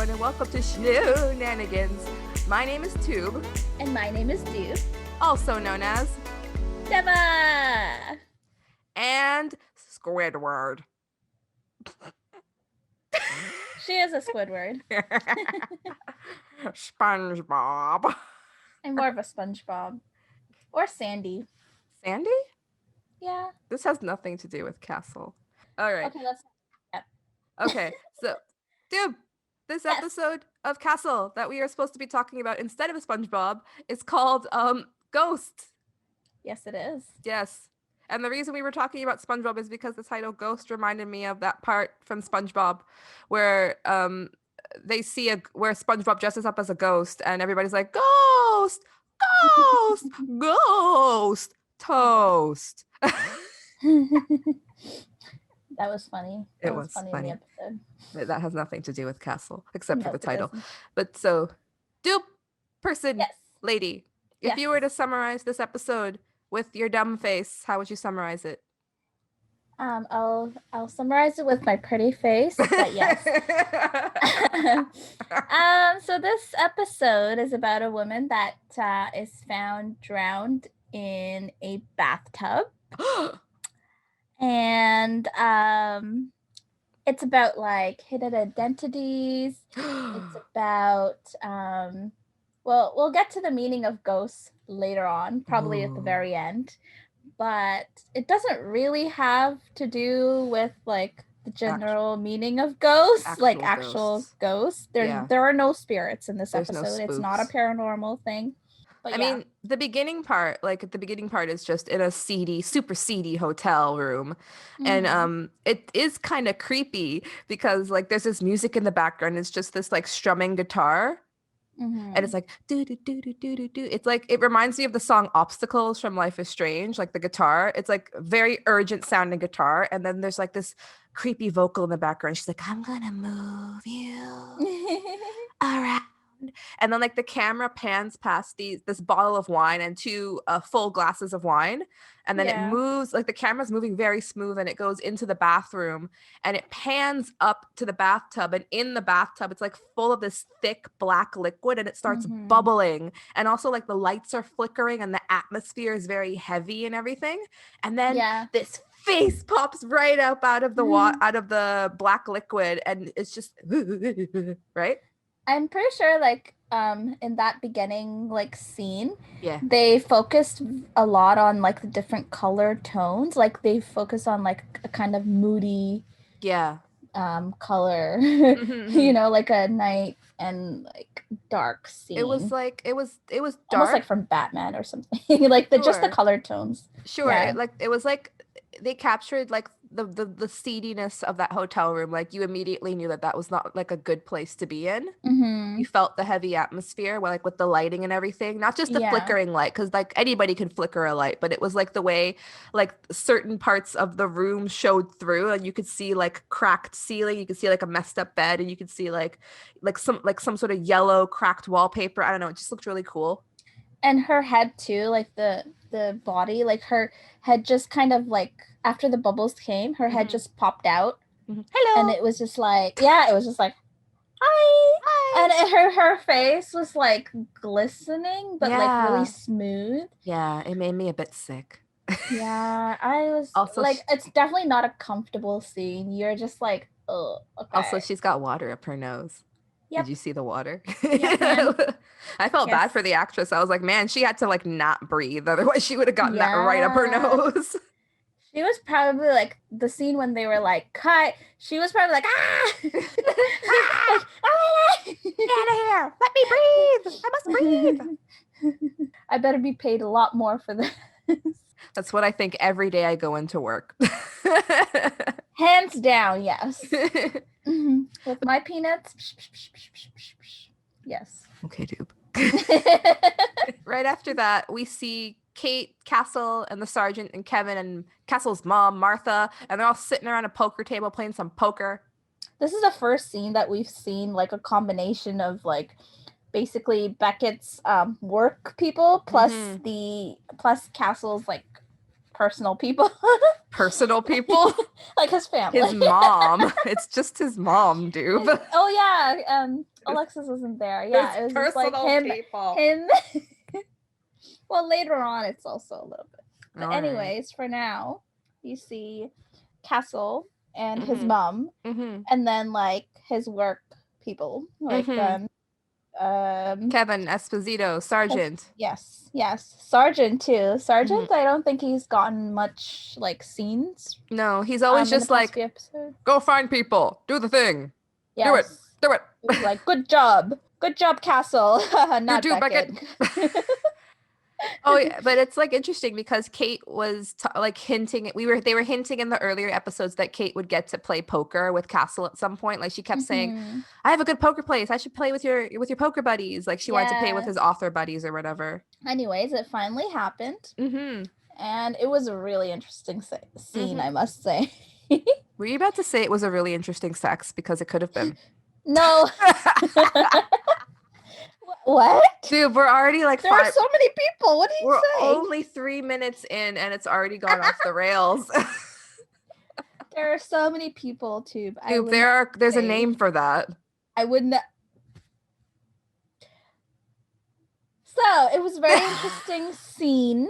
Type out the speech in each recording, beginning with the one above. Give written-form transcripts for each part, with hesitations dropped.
everyone, and welcome to Shownanigans. My name is Tube. And my name is Deva. Also known as Deva. And Squidward. She is a Squidward. SpongeBob. I'm more of a SpongeBob. Or Sandy. Sandy? Yeah. This has nothing to do with Castle. All right. Okay, let's... Yep. Okay, so, Dude, this episode of Castle that we are supposed to be talking about instead of SpongeBob is called Ghost. Yes, it is. Yes. And the reason we were talking about SpongeBob is because the title Ghost reminded me of that part from SpongeBob where they see where SpongeBob dresses up as a ghost and everybody's like, ghost, ghost, ghost, toast. That was funny. It was funny. In the episode. That has nothing to do with Castle except for the title. Doesn't. But so, dupe person, yes. Lady, if you were to summarize this episode with your dumb face, how would you summarize it? I'll summarize it with my pretty face, but yes. So this episode is about a woman that is found drowned in a bathtub. And it's about like hidden identities. It's about well, we'll get to the meaning of ghosts later on, probably at the very end. But it doesn't really have to do with like the general meaning of ghosts, actual ghosts. There are no spirits in this episode. It's not a paranormal thing. But I mean, the beginning part is just in a super seedy hotel room. Mm-hmm. And it is kind of creepy because like there's this music in the background. It's just this like strumming guitar. Mm-hmm. And it's like do do do do do do do. It's like it reminds me of the song Obstacles from Life is Strange, like the guitar. It's like very urgent sounding guitar, and then there's like this creepy vocal in the background. She's like, I'm gonna move you around. And then like the camera pans past this bottle of wine and two full glasses of wine, and then it moves, like the camera's moving very smooth, and it goes into the bathroom and it pans up to the bathtub, and in the bathtub it's like full of this thick black liquid, and it starts bubbling, and also like the lights are flickering and the atmosphere is very heavy and everything, and then this face pops right up out of the out of the black liquid, and it's just right. I'm pretty sure like in that beginning like scene, they focused a lot on like the different color tones. Like they focus on like a kind of moody color, you know, like a night and like dark scene. It was dark, almost like from Batman or something. Like just the color tones. Like it was like they captured like the seediness of that hotel room. Like you immediately knew that was not like a good place to be in. Mm-hmm. You felt the heavy atmosphere like with the lighting and everything, not just the flickering light, because like anybody can flicker a light, but it was like the way like certain parts of the room showed through, and you could see like cracked ceiling, you could see like a messed up bed, and you could see like some sort of yellow cracked wallpaper. I don't know, it just looked really cool. And her head too, like the body, like her head just kind of like after the bubbles came, her head just popped out. Mm-hmm. Hello. And it was just like, it was just like, hi. And her face was like glistening, but like really smooth. Yeah, it made me a bit sick. Yeah, I was also like, it's definitely not a comfortable scene. You're just like, oh, okay. Also, she's got water up her nose. Yep. Did you see the water? Yep, I felt bad for the actress. I was like, man, she had to like not breathe. Otherwise she would have gotten that right up her nose. She was probably like the scene when they were like, cut. She was probably like, Get out of here. Let me breathe. I must breathe. I better be paid a lot more for this. That's what I think every day I go into work. Hands down, yes. Mm-hmm. With my peanuts, yes. Okay, dude. Right after that, we see Kate, Castle, and the sergeant, and Kevin, and Castle's mom, Martha, and they're all sitting around a poker table playing some poker. This is the first scene that we've seen like a combination of like basically Beckett's work people plus plus Castle's like personal people. Personal people? Like his family. His mom. It's just his mom, dude. Oh yeah. Alexis wasn't there. Yeah, it was just like people. him. Well, later on, it's also a little bit. But All right. anyways, for now, you see Castle and his Mhm. mom, Mhm. and then like his work people, like Kevin Esposito, Sergeant. yes, Sergeant too. Sergeant, Mhm. I don't think he's gotten much like scenes No, he's always in the just past like, few episodes. go find people, do the thing, do it, Yes, do it. it was like good job, Castle, You not do, Beckett. Oh yeah, but it's like interesting because Kate was like hinting. They were hinting in the earlier episodes that Kate would get to play poker with Castle at some point. Like she kept saying, Mhm. "I have a good poker place. I should play with your poker buddies." Like she wanted to play with Yeah. his author buddies or whatever. Anyways, it finally happened, Mm-hmm. and it was a really interesting scene, Mm-hmm. I must say. Were you about to say it was a really interesting sex because it could have been? No. What? Dude, we're already like There are so many people. What are you We're saying? only 3 minutes in and it's already gone off the rails. There are so many people, too. Dude, there's a name for that. I wouldn't. So it was a very interesting scene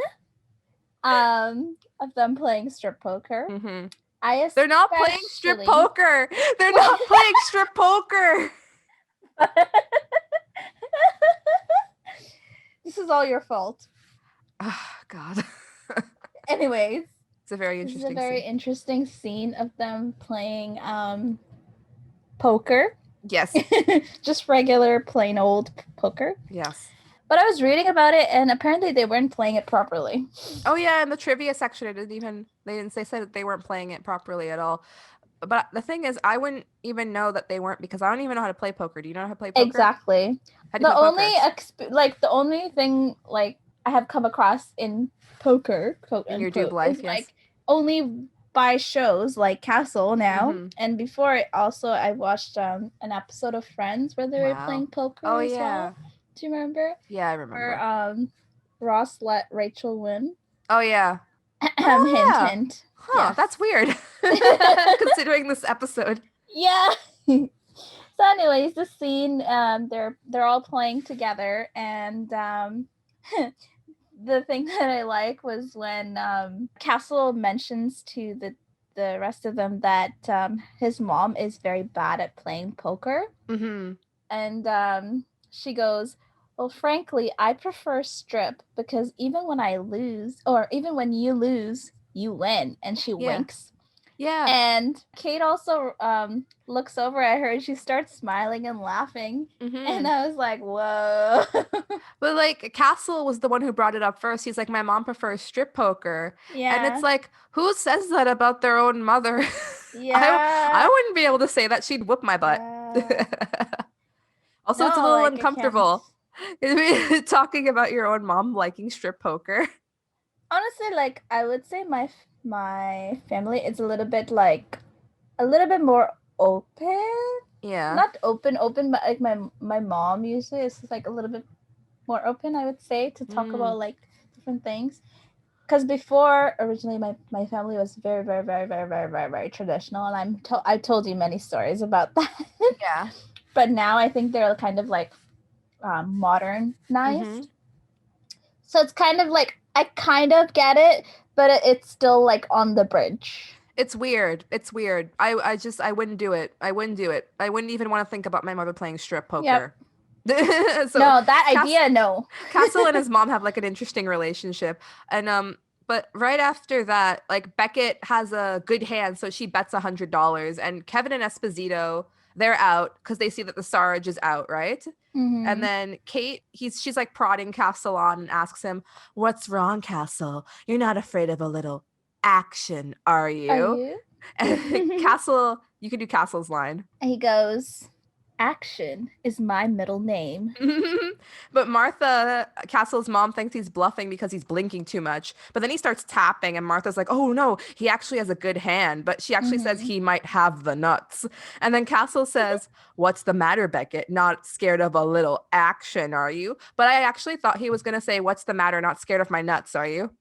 of them playing strip poker. Mm-hmm. I They're not playing strip poker. They're not playing strip poker. This is all your fault. Oh, God. Anyways, it's a very interesting scene of them playing poker. Yes. Just regular plain old poker. Yes. But I was reading about it, and apparently they weren't playing it properly. Oh yeah, in the trivia section, they said that they weren't playing it properly at all. But the thing is, I wouldn't even know that they weren't because I don't even know how to play poker. Do you know how to play poker? Exactly. The only thing like I have come across in poker, quote in your unquote, dude life, is yes. like only by shows like Castle now, and before it also I watched an episode of Friends where they were playing poker as well. Do you remember? Yeah, I remember. Where Ross let Rachel win. Oh yeah. Hint. Huh, yes. That's weird. Considering this episode. Yeah. So anyways, the scene, they're all playing together, and the thing that I like was when Castle mentions to the rest of them that his mom is very bad at playing poker. Mm-hmm. And she goes, well, frankly, I prefer strip because even when I lose, or even when you lose, you win. And she winks. Yeah. And Kate also looks over at her and she starts smiling and laughing. Mm-hmm. And I was like, whoa. But like Castle was the one who brought it up first. He's like, my mom prefers strip poker. Yeah. And it's like, who says that about their own mother? Yeah. I wouldn't be able to say that. She'd whoop my butt. Also, it's a little uncomfortable. Talking about your own mom liking strip poker. Honestly, like I would say my family is a little bit more open. Yeah. Not open, but like my mom usually is like a little bit more open, I would say, to talk about like different things. Because before, originally, my family was very, very, very, very, very, very, very traditional, and I told you many stories about that. Yeah. But now I think they're kind of like modernized. Mm-hmm. So it's kind of like I kind of get it, but it's still like on the bridge. It's weird. I wouldn't do it. I wouldn't even want to think about my mother playing strip poker. Yep. So no, that idea, no. Castle and his mom have like an interesting relationship. And but right after that, like Beckett has a good hand, so she bets $100. And Kevin and Esposito, they're out because they see that the Sarge is out, right? Mm-hmm. And then Kate, she's like prodding Castle on and asks him, "What's wrong, Castle? You're not afraid of a little action, are you?" And Castle, you can do Castle's line. And he goes, "Action is my middle name." But Martha, Castle's mom, thinks he's bluffing because he's blinking too much. But then he starts tapping and Martha's like, oh no, he actually has a good hand. But she actually says he might have the nuts. And then Castle says, "What's the matter, Beckett? Not scared of a little action, are you?" But I actually thought he was going to say, "What's the matter? Not scared of my nuts, are you?"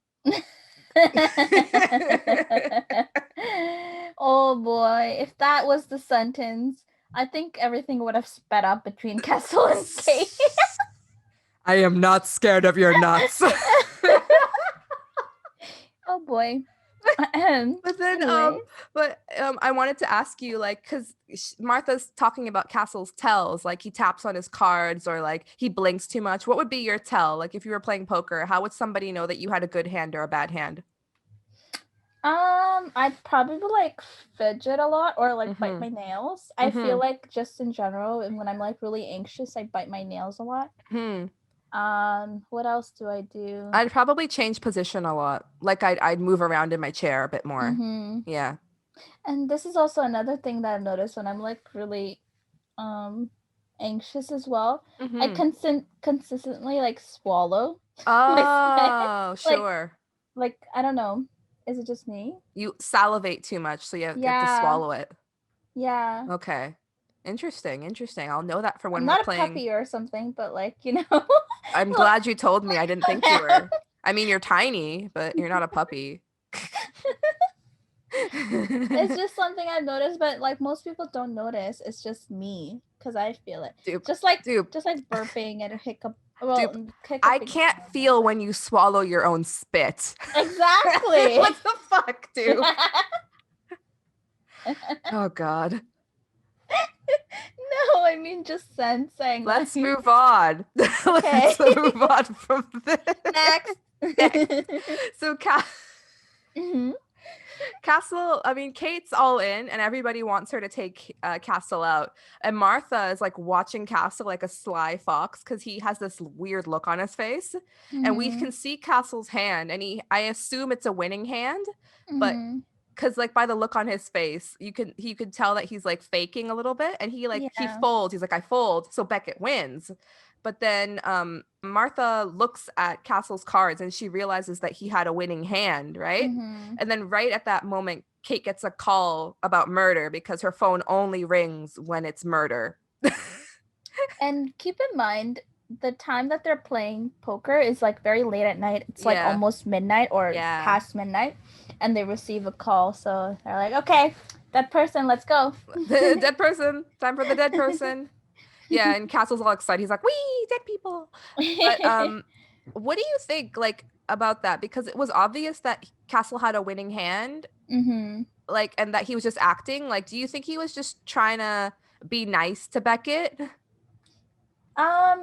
Oh boy, if that was the sentence, I think everything would have sped up between Castle and Kate. I am not scared of your nuts. Oh boy. But then, Anyways. I wanted to ask you, like, because Martha's talking about Castle's tells, like he taps on his cards or like he blinks too much. What would be your tell? Like, if you were playing poker, how would somebody know that you had a good hand or a bad hand? I'd probably like fidget a lot or like bite Mm-hmm. my nails. I feel Mm-hmm. like just in general, and when I'm like really anxious, I bite my nails a lot. Hmm. What else do I do? I'd probably change position a lot. Like I'd move around in my chair a bit more. Mm-hmm. Yeah. And this is also another thing that I've noticed when I'm like really um anxious as well. I Mm-hmm. consistently like swallow my spit. Oh, like sure. I don't know. Is it just me? You salivate too much, so you get to Yeah. swallow it. Yeah. Okay. Interesting, interesting. I'll know that for I'm when we're not a playing. puppy or something, but like, I'm well, glad you told me. I didn't think you were. I mean, you're tiny, but you're not a puppy. it's just something I've noticed, but like most people don't notice. It's just me because I feel it. Dupe, Just like dupe, burping and hiccup. dupe. Well, I hiccuping is can't normal, feel but when you swallow your own spit. exactly. What the fuck, dupe? Oh, God. No, I mean just sensing. Let's Like, move on. okay. Let's move on from this. Next. Next. So, hmm Castle, I mean, Kate's all in, and everybody wants her to take Castle out. And Martha is like watching Castle like a sly fox because he has this weird look on his face. And we hmm can see Castle's hand, and I assume it's a winning hand, but hmm because like by the look on his face, you could tell that he's like faking a little bit, and he Yeah. folds. He's like, I fold, so Beckett wins. But then Martha looks at Castle's cards and she realizes that he had a winning hand, right? hmm And then right at that moment, Kate gets a call about murder because her phone only rings when it's murder. And keep in mind, the time that they're playing poker is like very late at night. It's like Yeah. almost midnight or Yeah. past midnight, and they receive a call. So they're like, okay, that person, let's go. The dead person. Time for the dead person. Yeah, and Castle's all excited. He's like, "Wee, dead people." But what do you think like about that? Because it was obvious that Castle had a winning hand, hmm like, and that he was just acting. Like, do you think he was just trying to be nice to Beckett?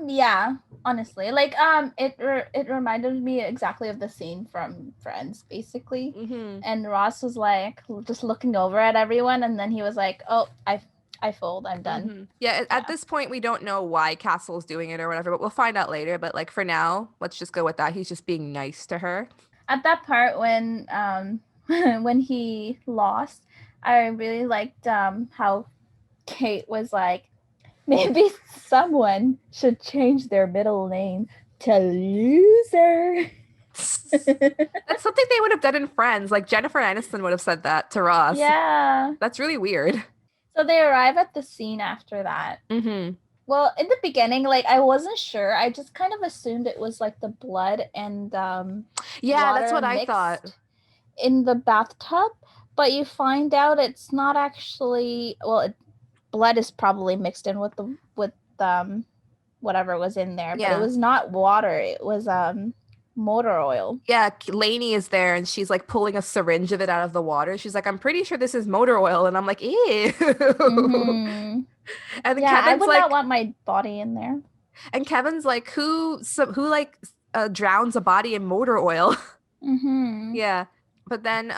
Yeah, honestly. Like, it reminded me exactly of the scene from Friends, basically. Mm-hmm. And Ross was like just looking over at everyone, and then he was like, "Oh, I fold. I'm done." Mm-hmm. Yeah, at Yeah. this point, we don't know why Castle's doing it or whatever, but we'll find out later. But like for now, let's just go with that. He's just being nice to her. At that part when when he lost, I really liked how Kate was like, maybe someone should change their middle name to Loser. That's something they would have done in Friends. Like Jennifer Aniston would have said that to Ross. Yeah. That's really weird. So they arrive at the scene after that. Mm-hmm. Well, in the beginning, like I wasn't sure. I just kind of assumed it was like the blood and Yeah, that's water what I thought. mixed in the bathtub, but you find out it's not actually. Well, blood is probably mixed in with the whatever was in there, but it Yeah. was not water. It was motor oil. Yeah, Lainey is there and she's like pulling a syringe of it out of the water. She's like, I'm pretty sure this is motor oil. And I'm like, ew. Mm-hmm. And then Yeah, I Kevin's would not like, want my body in there. who like drowns a body in motor oil? Mm-hmm. Yeah. But then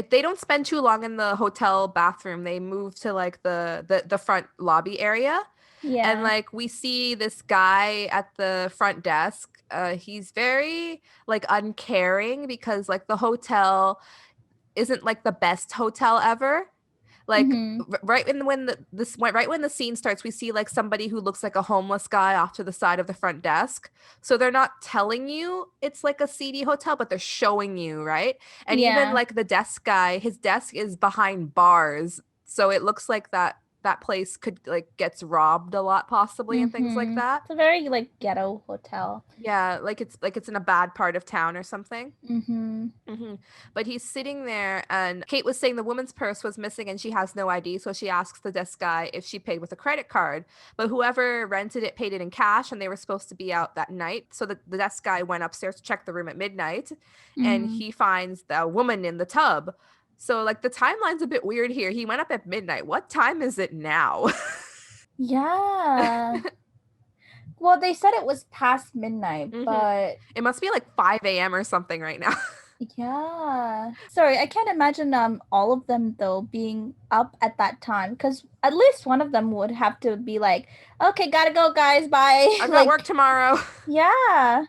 they don't spend too long in the hotel bathroom. They move to like the front lobby area. And Yeah. like we see this guy at the front desk. He's very like uncaring because like the hotel isn't like the best hotel ever. Like Mm-hmm. right when the scene starts, we see like somebody who looks like a homeless guy off to the side of the front desk. So they're not telling you it's like a seedy hotel, but they're showing you, right? And even Yeah. like the desk guy, his desk is behind bars, so it looks like that that place could like gets robbed a lot possibly and things like that. It's a very like ghetto hotel. Yeah, like it's in a bad part of town or something. Mm-hmm. But he's sitting there, and Kate was saying the woman's purse was missing and she has no ID. So she asks the desk guy if she paid with a credit card. But whoever rented it paid it in cash, and they were supposed to be out that night. So the desk guy went upstairs to check the room at midnight, and he finds the woman in the tub. So like the timeline's a bit weird here. He went up at midnight. What time is it now? Yeah. Well, they said it was past midnight, but it must be like 5 a.m. or something right now. yeah. Sorry, I can't imagine all of them though being up at that time, because at least one of them would have to be like, okay, gotta go, guys, bye. I've got work tomorrow. Yeah.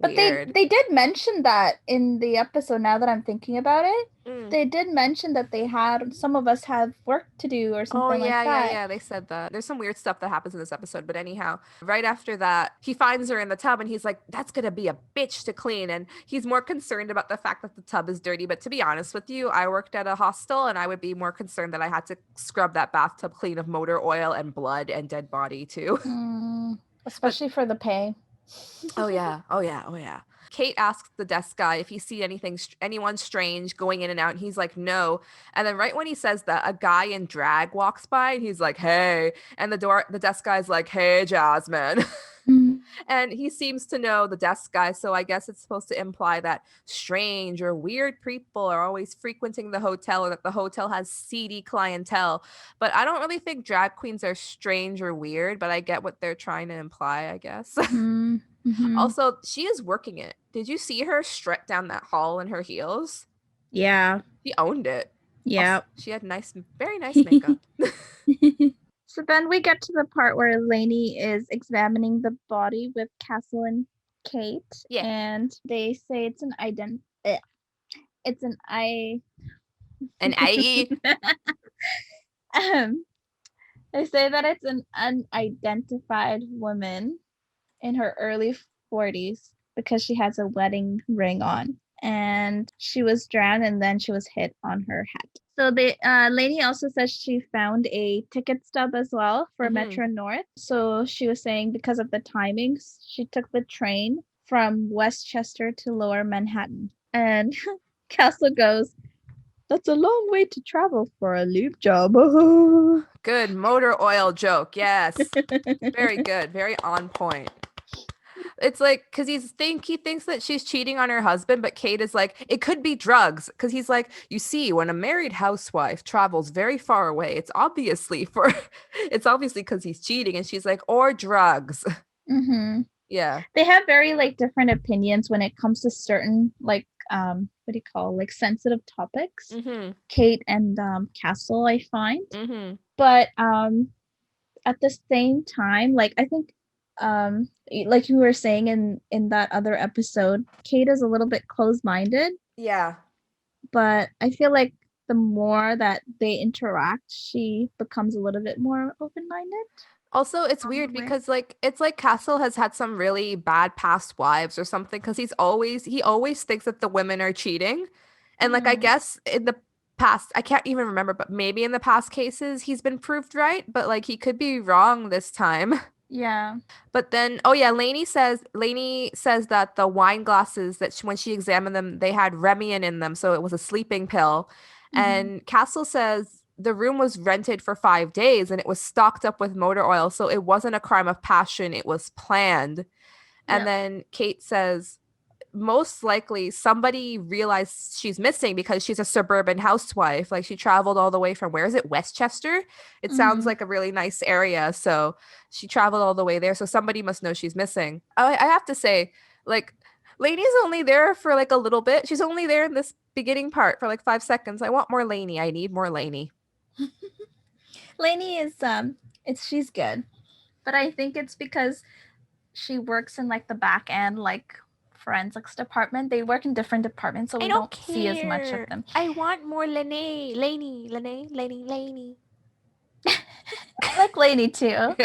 But Weird. they did mention that in the episode, now that I'm thinking about it. They did mention that some of us have work to do or something like that. Yeah, they said that. There's some weird stuff that happens in this episode, but anyhow, right after that, he finds her in the tub and he's like, that's gonna be a bitch to clean. And he's more concerned about the fact that the tub is dirty. But to be honest with you, I worked at a hostel and I would be more concerned that I had to scrub that bathtub clean of motor oil and blood and dead body too. Especially for the pay. Oh yeah. Kate asks the desk guy if he see anyone strange going in and out, and he's like, no. And then right when he says that, a guy in drag walks by and he's like, hey. And the desk guy's like, hey, Jasmine. And he seems to know the desk guy, so I guess it's supposed to imply that strange or weird people are always frequenting the hotel, or that the hotel has seedy clientele. But I don't really think drag queens are strange or weird, but I get what they're trying to imply, I guess. Also, she is working it. Did you see her strut down that hall in her heels? Yeah. She owned it. Yeah. She had very nice makeup. So then we get to the part where Lainey is examining the body with Castle and Kate. Yeah. And they say it's an IE. They say that it's an unidentified woman in her early 40s because she has a wedding ring on, and she was drowned and then she was hit on her head. So Lainey also says she found a ticket stub as well for Metro North. So she was saying because of the timings, she took the train from Westchester to Lower Manhattan. And Castle goes, that's a long way to travel for a lube job. Good motor oil joke. Yes. Very good. Very on point. It's like, because he thinks that she's cheating on her husband, but Kate is like, it could be drugs. Because he's like, you see, when a married housewife travels very far away, it's obviously because he's cheating. And she's like, or drugs. Yeah. They have very like different opinions when it comes to certain like what do you call, like, sensitive topics. Kate and Castle, I find. But at the same time, like, I think like you were saying in that other episode, Kate is a little bit closed-minded. Yeah. But I feel like the more that they interact, she becomes a little bit more open-minded. Also, it's weird because like it's like Castle has had some really bad past wives or something, because he always thinks that the women are cheating. And like I guess in the past, I can't even remember, but maybe in the past cases he's been proved right, but like he could be wrong this time. Yeah. But then, oh yeah, Lainey says that the wine glasses that when she examined them, they had Remian in them, so it was a sleeping pill. And Castle says the room was rented for 5 days and it was stocked up with motor oil, so it wasn't a crime of passion, it was planned. And then Kate says most likely somebody realized she's missing because she's a suburban housewife. Like, she traveled all the way from, where is it, Westchester? It sounds like a really nice area, so she traveled all the way there, so somebody must know she's missing. I have to say, like, Lainey's only there for like a little bit. She's only there in this beginning part for like 5 seconds. I want more Lainey. I need more Lainey. Lainey is she's good, but I think it's because she works in like the back end, like forensics department. They work in different departments, so we don't see as much of them. I want more Lainey. I like Lainey too.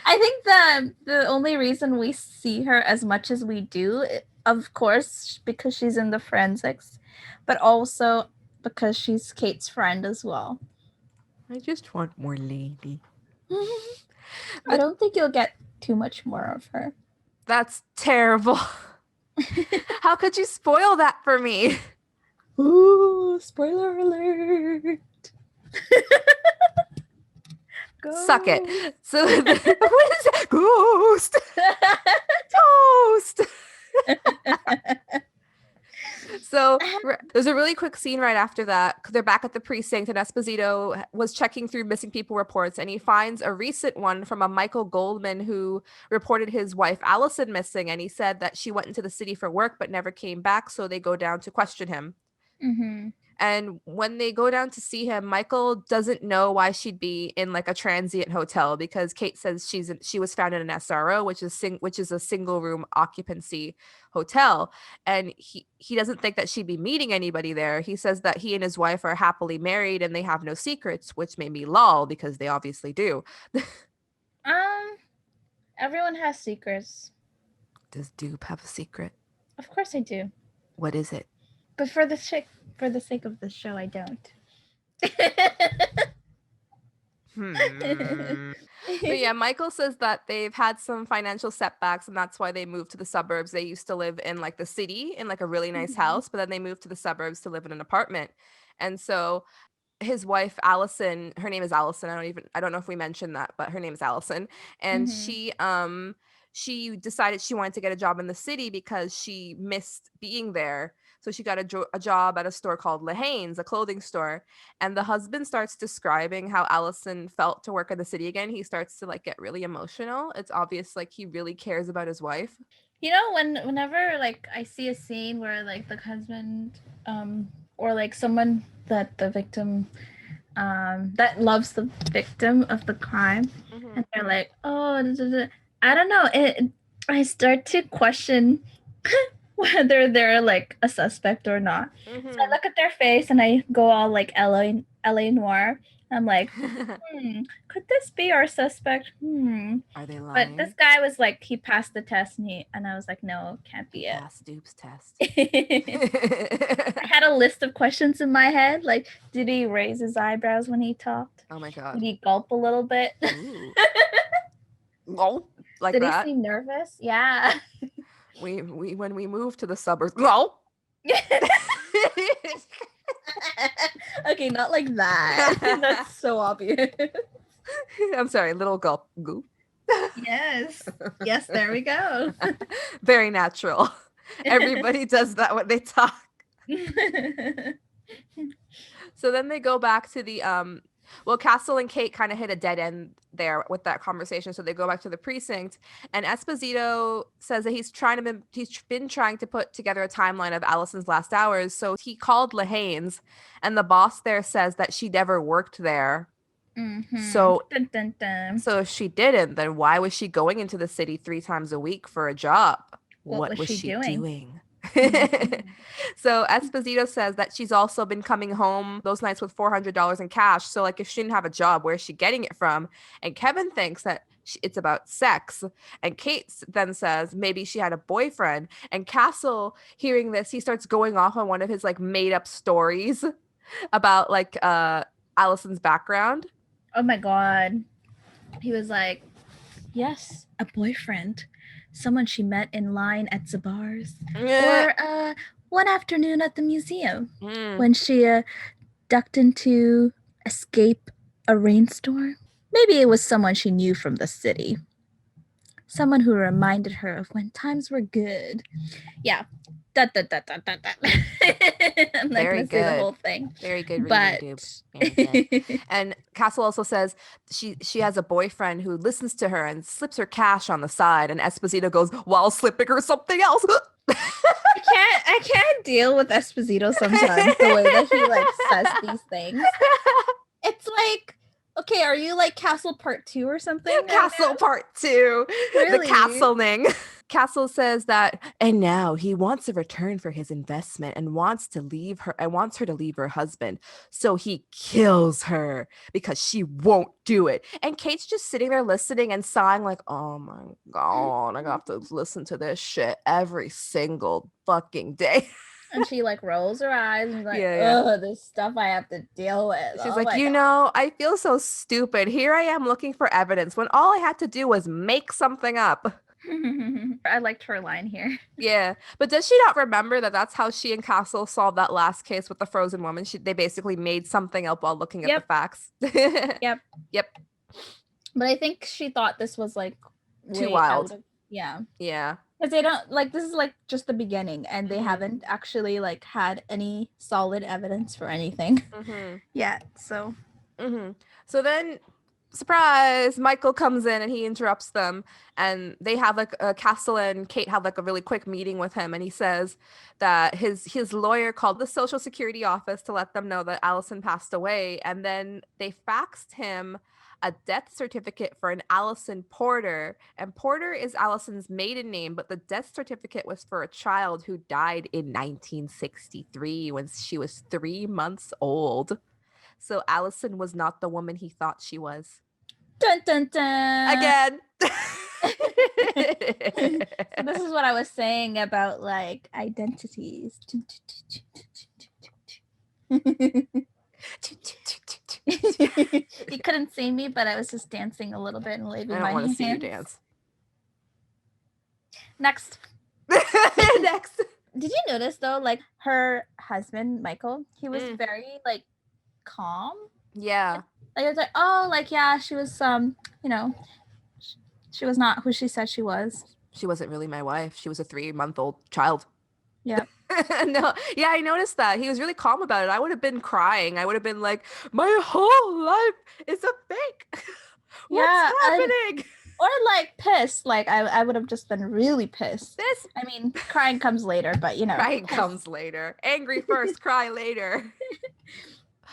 I think the only reason we see her as much as we do, of course, because she's in the forensics, but also because she's Kate's friend as well. I just want more lady. I don't think you'll get too much more of her. That's terrible. How could you spoil that for me? Ooh, spoiler alert. Suck it. So, what is it? Ghost. Toast. So there's a really quick scene right after that. They're back at the precinct, and Esposito was checking through missing people reports, and he finds a recent one from a Michael Goldman who reported his wife Allison missing, and he said that she went into the city for work but never came back. So they go down to question him. Mm-hmm. And when they go down to see him, Michael doesn't know why she'd be in like a transient hotel, because Kate says she was found in an SRO, which is a single room occupancy hotel, and he doesn't think that she'd be meeting anybody there. He says that he and his wife are happily married and they have no secrets, which made me lol because they obviously do. Everyone has secrets. Does Dupe have a secret? Of course I do. What is it? But for the sake of the show, I don't. But yeah, Michael says that they've had some financial setbacks and that's why they moved to the suburbs. They used to live in like the city in like a really nice house, but then they moved to the suburbs to live in an apartment. And so his wife Allison, her name is Allison. I don't know if we mentioned that, but her name is Allison. And she decided she wanted to get a job in the city because she missed being there. So she got a job at a store called Lehane's, a clothing store. And the husband starts describing how Allison felt to work in the city again. He starts to like get really emotional. It's obvious like he really cares about his wife. You know, whenever like I see a scene where like the husband or like someone that the victim that loves the victim of the crime, and they're like, oh, I don't know, I start to question whether they're like a suspect or not. So I look at their face and I go all like LA Noir. I'm like, could this be our suspect? Are they lying? But this guy was like, he passed the test, and I was like, no, can't be it. Passed Dupe's test. I had a list of questions in my head. Like, did he raise his eyebrows when he talked? Oh my god. Did he gulp a little bit? Gulp like did that? Did he seem nervous? Yeah. We when we moved to the suburbs. Gulp. Okay, not like that. That's so obvious. I'm sorry, little gulp. Goop. Yes. Yes, there we go. Very natural. Everybody does that when they talk. So then they go back to the Castle and Kate kind of hit a dead end there with that conversation. So they go back to the precinct, and Esposito says that he's been trying to put together a timeline of Allison's last hours. So he called Lehane's, and the boss there says that she never worked there. So, so if she didn't, then why was she going into the city 3 times a week for a job? What was she doing? So Esposito says that she's also been coming home those nights with $400 in cash. So like if she didn't have a job, where's she getting it from? And Kevin thinks that it's about sex. And Kate then says maybe she had a boyfriend. And Castle, hearing this, he starts going off on one of his like made up stories about like Allison's background. Oh my god. He was like, yes, a boyfriend. Someone she met in line at Zabar's. Or one afternoon at the museum when she ducked in to escape a rainstorm. Maybe it was someone she knew from the city. Someone who reminded her of when times were good. Yeah. I'm not going to say the whole thing. Very good reading, Dupe. And Castle also says she has a boyfriend who listens to her and slips her cash on the side, and Esposito goes, while slipping her something else. I can't deal with Esposito sometimes, the way that he like says these things. It's like, okay, are you like Castle Part 2 or something? Castle Part 2. Really? The castling. Castle says that, and now he wants a return for his investment and wants her to leave her husband. So he kills her because she won't do it. And Kate's just sitting there listening and sighing like, oh my God, I have to listen to this shit every single fucking day. And she like rolls her eyes and is like, Yeah. "Oh, this stuff I have to deal with." She's Oh like, my you god. know, I feel so stupid. Here I am looking for evidence when all I had to do was make something up. I liked her line here. Yeah, but does she not remember that that's how she and Castle solved that last case with the frozen woman? They basically made something up while looking at the Yep. facts. Yep. Yep. But I think she thought this was like Too way wild. out of, yeah. Yeah. Because they don't like, this is like just the beginning and they Mhm. haven't actually like had any solid evidence for anything yet. So So then, surprise, Michael comes in and he interrupts them, and they have like Castle and Kate have like a really quick meeting with him, and he says that his lawyer called the Social Security office to let them know that Allison passed away, and then they faxed him a death certificate for an Allison Porter, and Porter is Allison's maiden name, but the death certificate was for a child who died in 1963 when she was 3 months old. So Allison was not the woman he thought she was. dun dun dun. Again. So this is what I was saying about like identities. You couldn't see me, but I was just dancing a little bit and waving my hands. I don't want to see you dance. Next. Next. Did you notice though, like her husband, Michael, he was very like calm. Yeah. Like it was like, oh, like yeah, she was you know, she was not who she said she was. She wasn't really my wife. She was a 3-month-old child. Yep. No, yeah, I noticed that. He was really calm about it. I would have been crying. I would have been like, my whole life is a fake. What's happening? Or like pissed. Like I would have just been really pissed. I mean, crying comes later, but you know. Crying comes later. Angry first, cry later.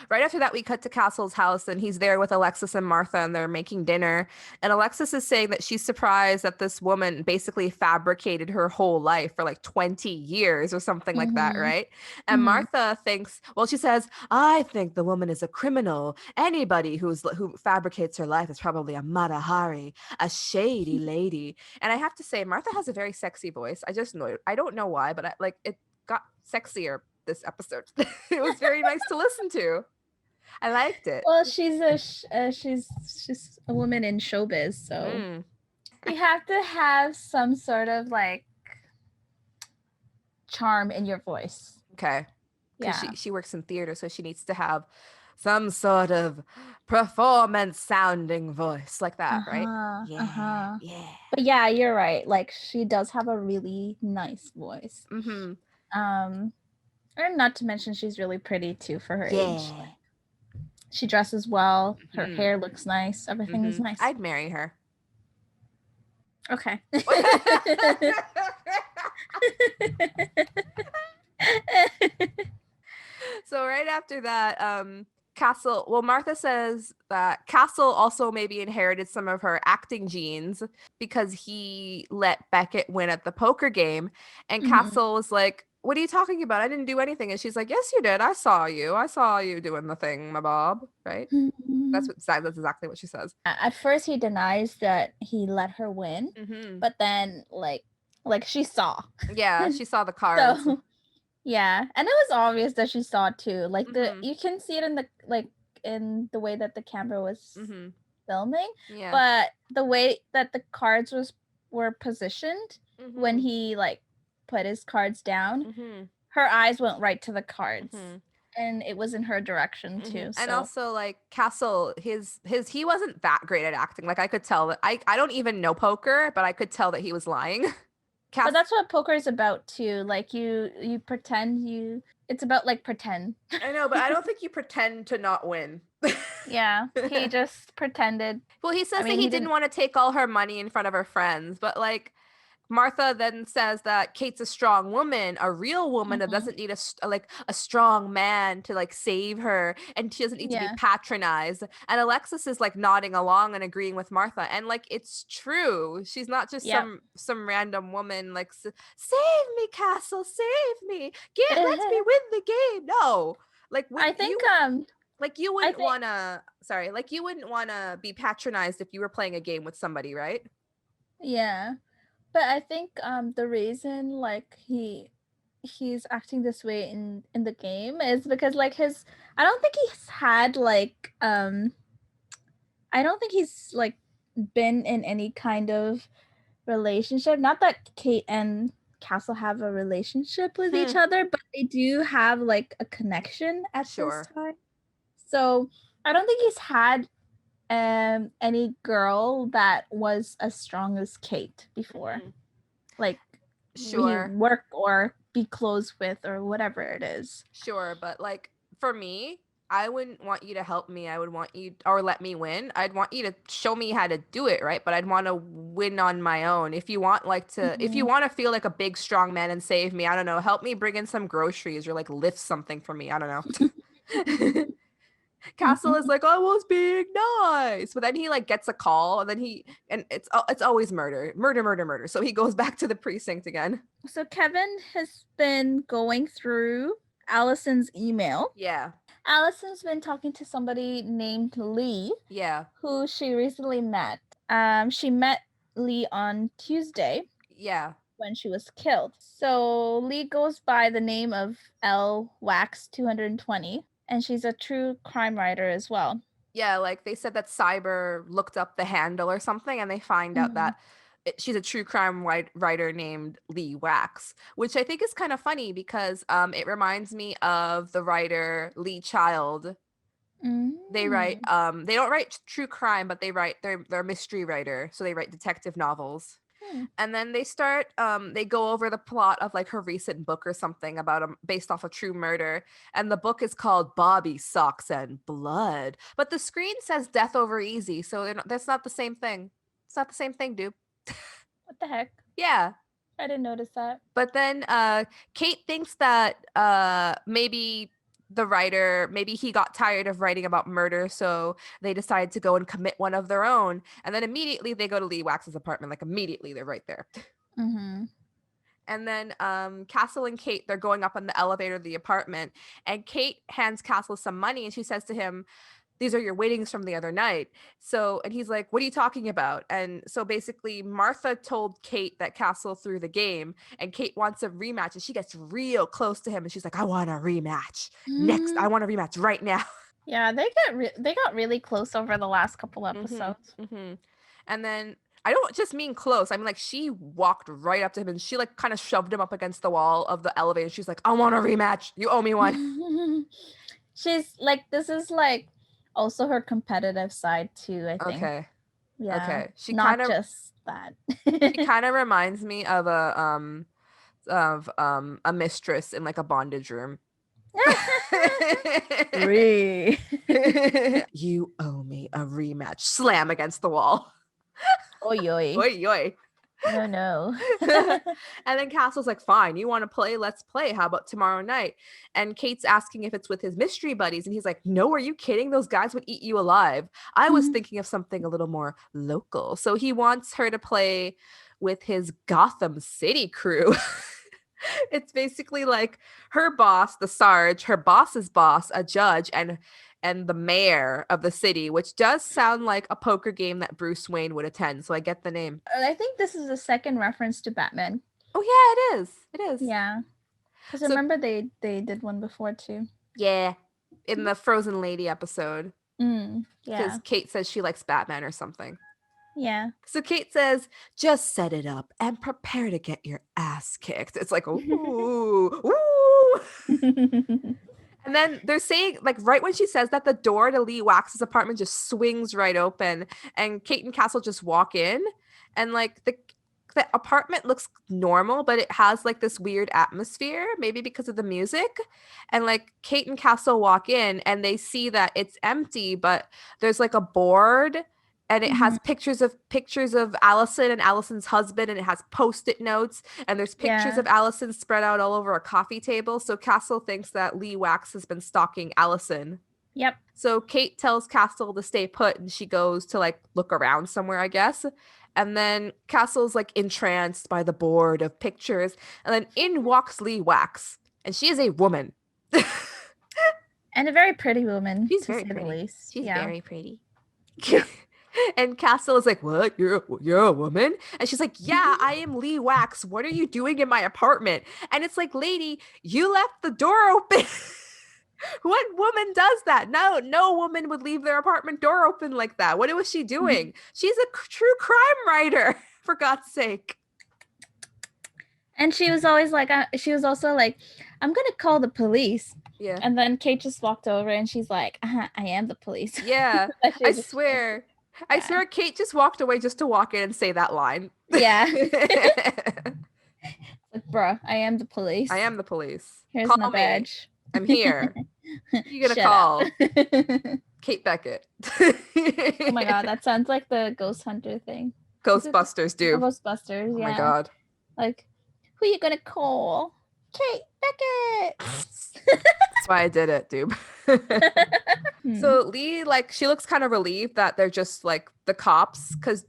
Right after that, we cut to Castle's house, and he's there with Alexis and Martha, and they're making dinner. And Alexis is saying that she's surprised that this woman basically fabricated her whole life for like 20 years or something like that, right? And Martha thinks, well, she says, I think the woman is a criminal. Anybody who fabricates her life is probably a Matahari, a shady lady. And I have to say, Martha has a very sexy voice. I don't know why, but it got sexier this episode. It was very nice to listen to. I liked it. Well, she's a woman in showbiz, so you have to have some sort of like charm in your voice. Okay. Yeah. She works in theater, so she needs to have some sort of performance sounding voice like that, right? Yeah. Yeah. But yeah, you're right. Like she does have a really nice voice. And not to mention she's really pretty too for her age. Like, she dresses well. Her hair looks nice. Everything is nice. I'd marry her. Okay. So right after that, Martha says that Castle also maybe inherited some of her acting genes because he let Beckett win at the poker game. And Castle was like, what are you talking about? I didn't do anything. And she's like, yes, you did. I saw you doing the thing, my Bob. Right? That's exactly what she says. At first he denies that he let her win, but then like she saw. Yeah, she saw the cards. So, yeah, and it was obvious that she saw too. Like you can see it in the way that the camera was filming. Yeah. But the way that the cards were positioned when he like put his cards down, her eyes went right to the cards. And it was in her direction too. So. And also like Castle, he wasn't that great at acting. Like I could tell that I don't even know poker, but I could tell that he was lying. But that's what poker is about too. Like you pretend it's about like pretend. I know, but I don't think you pretend to not win. Yeah, he just pretended. Well, he says that he didn't want to take all her money in front of her friends, but like Martha then says that Kate's a strong woman, a real woman that doesn't need a strong man to like save her, and she doesn't need to be patronized. And Alexis is like nodding along and agreeing with Martha, and like it's true. She's not just some random woman like save me, Castle, save me, let me win the game. No, like I think you wouldn't want to be patronized if you were playing a game with somebody, right? Yeah. But I think the reason like he he's acting this way in the game is because like I don't think he's had like I don't think he's like been in any kind of relationship. Not that Kate and Castle have a relationship with each other, but they do have like a connection at this time. So I don't think he's had any girl that was as strong as Kate before. Like Sure. we work or be close with or whatever it is. Sure, but like for me, I wouldn't want you to help me. I would want you or let me win. I'd want you to show me how to do it, right? But I'd want to win on my own. If you want if you want to feel like a big strong man and save me, I don't know, help me bring in some groceries or like lift something for me. I don't know. Castle is like, I was being nice, but then he like gets a call, and then it's always murder. So he goes back to the precinct again. So Kevin has been going through Allison's email. Yeah. Allison's been talking to somebody named Lee. Yeah. Who she recently met. She met Lee on Tuesday. Yeah. When she was killed. So Lee goes by the name of L Wax 220. And she's a true crime writer as well. Yeah, like they said that Cyber looked up the handle or something, and they find out that she's a true crime writer named Lee Wax, which I think is kind of funny because it reminds me of the writer Lee Child. They write they don't write true crime, but they're a mystery writer, so they write detective novels. And then they start they go over the plot of like her recent book or something about based off a true murder, and the book is called Bobby, Socks and Blood, but the screen says Death Over Easy, so that's not the same thing. It's not the same thing, dude. What the heck? Yeah, I didn't notice that. but then Kate thinks that maybe the writer, maybe he got tired of writing about murder, so they decided to go and commit one of their own. And then immediately they go to Lee Wax's apartment. Like immediately they're right there. And then Castle and Kate, they're going up on the elevator of the apartment, and Kate hands Castle some money, and she says to him, these are your winnings from the other night. So, and he's like, what are you talking about? And so basically Martha told Kate that Castle threw the game, and Kate wants a rematch, and she gets real close to him, and she's like, I want a rematch next. I want a rematch right now. Yeah, they got really close over the last couple episodes. And then I don't just mean close. I mean, like, she walked right up to him and she like kind of shoved him up against the wall of the elevator. She's like, I want a rematch. You owe me one. She's like, this is like also her competitive side too, I think. Okay. Yeah. Okay. She not kind of just that. She kind of reminds me of a mistress in like a bondage room. You owe me a rematch. Slam against the wall. Oy oy. Oy oy. No. And then Castle's like, fine, you want to play? Let's play. How about tomorrow night? And Kate's asking if it's with his mystery buddies. And he's like, no, are you kidding? Those guys would eat you alive. I was thinking of something a little more local. So he wants her to play with his Gotham City crew. It's basically like her boss, the Sarge, her boss's boss, a judge, and the mayor of the city, which does sound like a poker game that Bruce Wayne would attend. So I get the name. I think this is a second reference to Batman. Oh yeah, it is. It is. Yeah. Because I remember they did one before too. Yeah. In the Frozen Lady episode. Yeah. Because Kate says she likes Batman or something. Yeah. So Kate says, just set it up and prepare to get your ass kicked. It's like, ooh, ooh. And then they're saying, like, right when she says that, the door to Lee Wax's apartment just swings right open, and Kate and Castle just walk in, and like the apartment looks normal, but it has like this weird atmosphere, maybe because of the music. And like Kate and Castle walk in, and they see that it's empty, but there's like a board. And it has pictures of Allison and Allison's husband, and it has Post-it notes, and there's pictures of Allison spread out all over a coffee table. So Castle thinks that Lee Wax has been stalking Allison. Yep. So Kate tells Castle to stay put, and she goes to like look around somewhere, I guess. And then Castle's like entranced by the board of pictures, and then in walks Lee Wax, and she is a woman. And a very pretty woman. She's to very say pretty. the least. She's very pretty. Yeah. And Castle is like, what? You're a woman? And she's like, yeah, I am Lee Wax. What are you doing in my apartment? And it's like, lady, you left the door open. What woman does that? No woman would leave their apartment door open like that. What was she doing? She's a true crime writer, for God's sake. And she was always like, she was also like, I'm gonna call the police. Yeah. And then Kate just walked over and she's like, I am the police. Yeah. I swear. I swear Kate just walked away just to walk in and say that line. Yeah. Like, bruh, I am the police. I am the police. Here's Call my me. badge. I'm here. You gonna call Kate Beckett. Oh my god, that sounds like the Ghost Hunter thing. Ghostbusters, dude. Ghostbusters, yeah. Oh my god. Like, who you gonna call? Kate Beckett. That's why I did it, dude. So Lee, like, she looks kind of relieved that they're just like the cops, because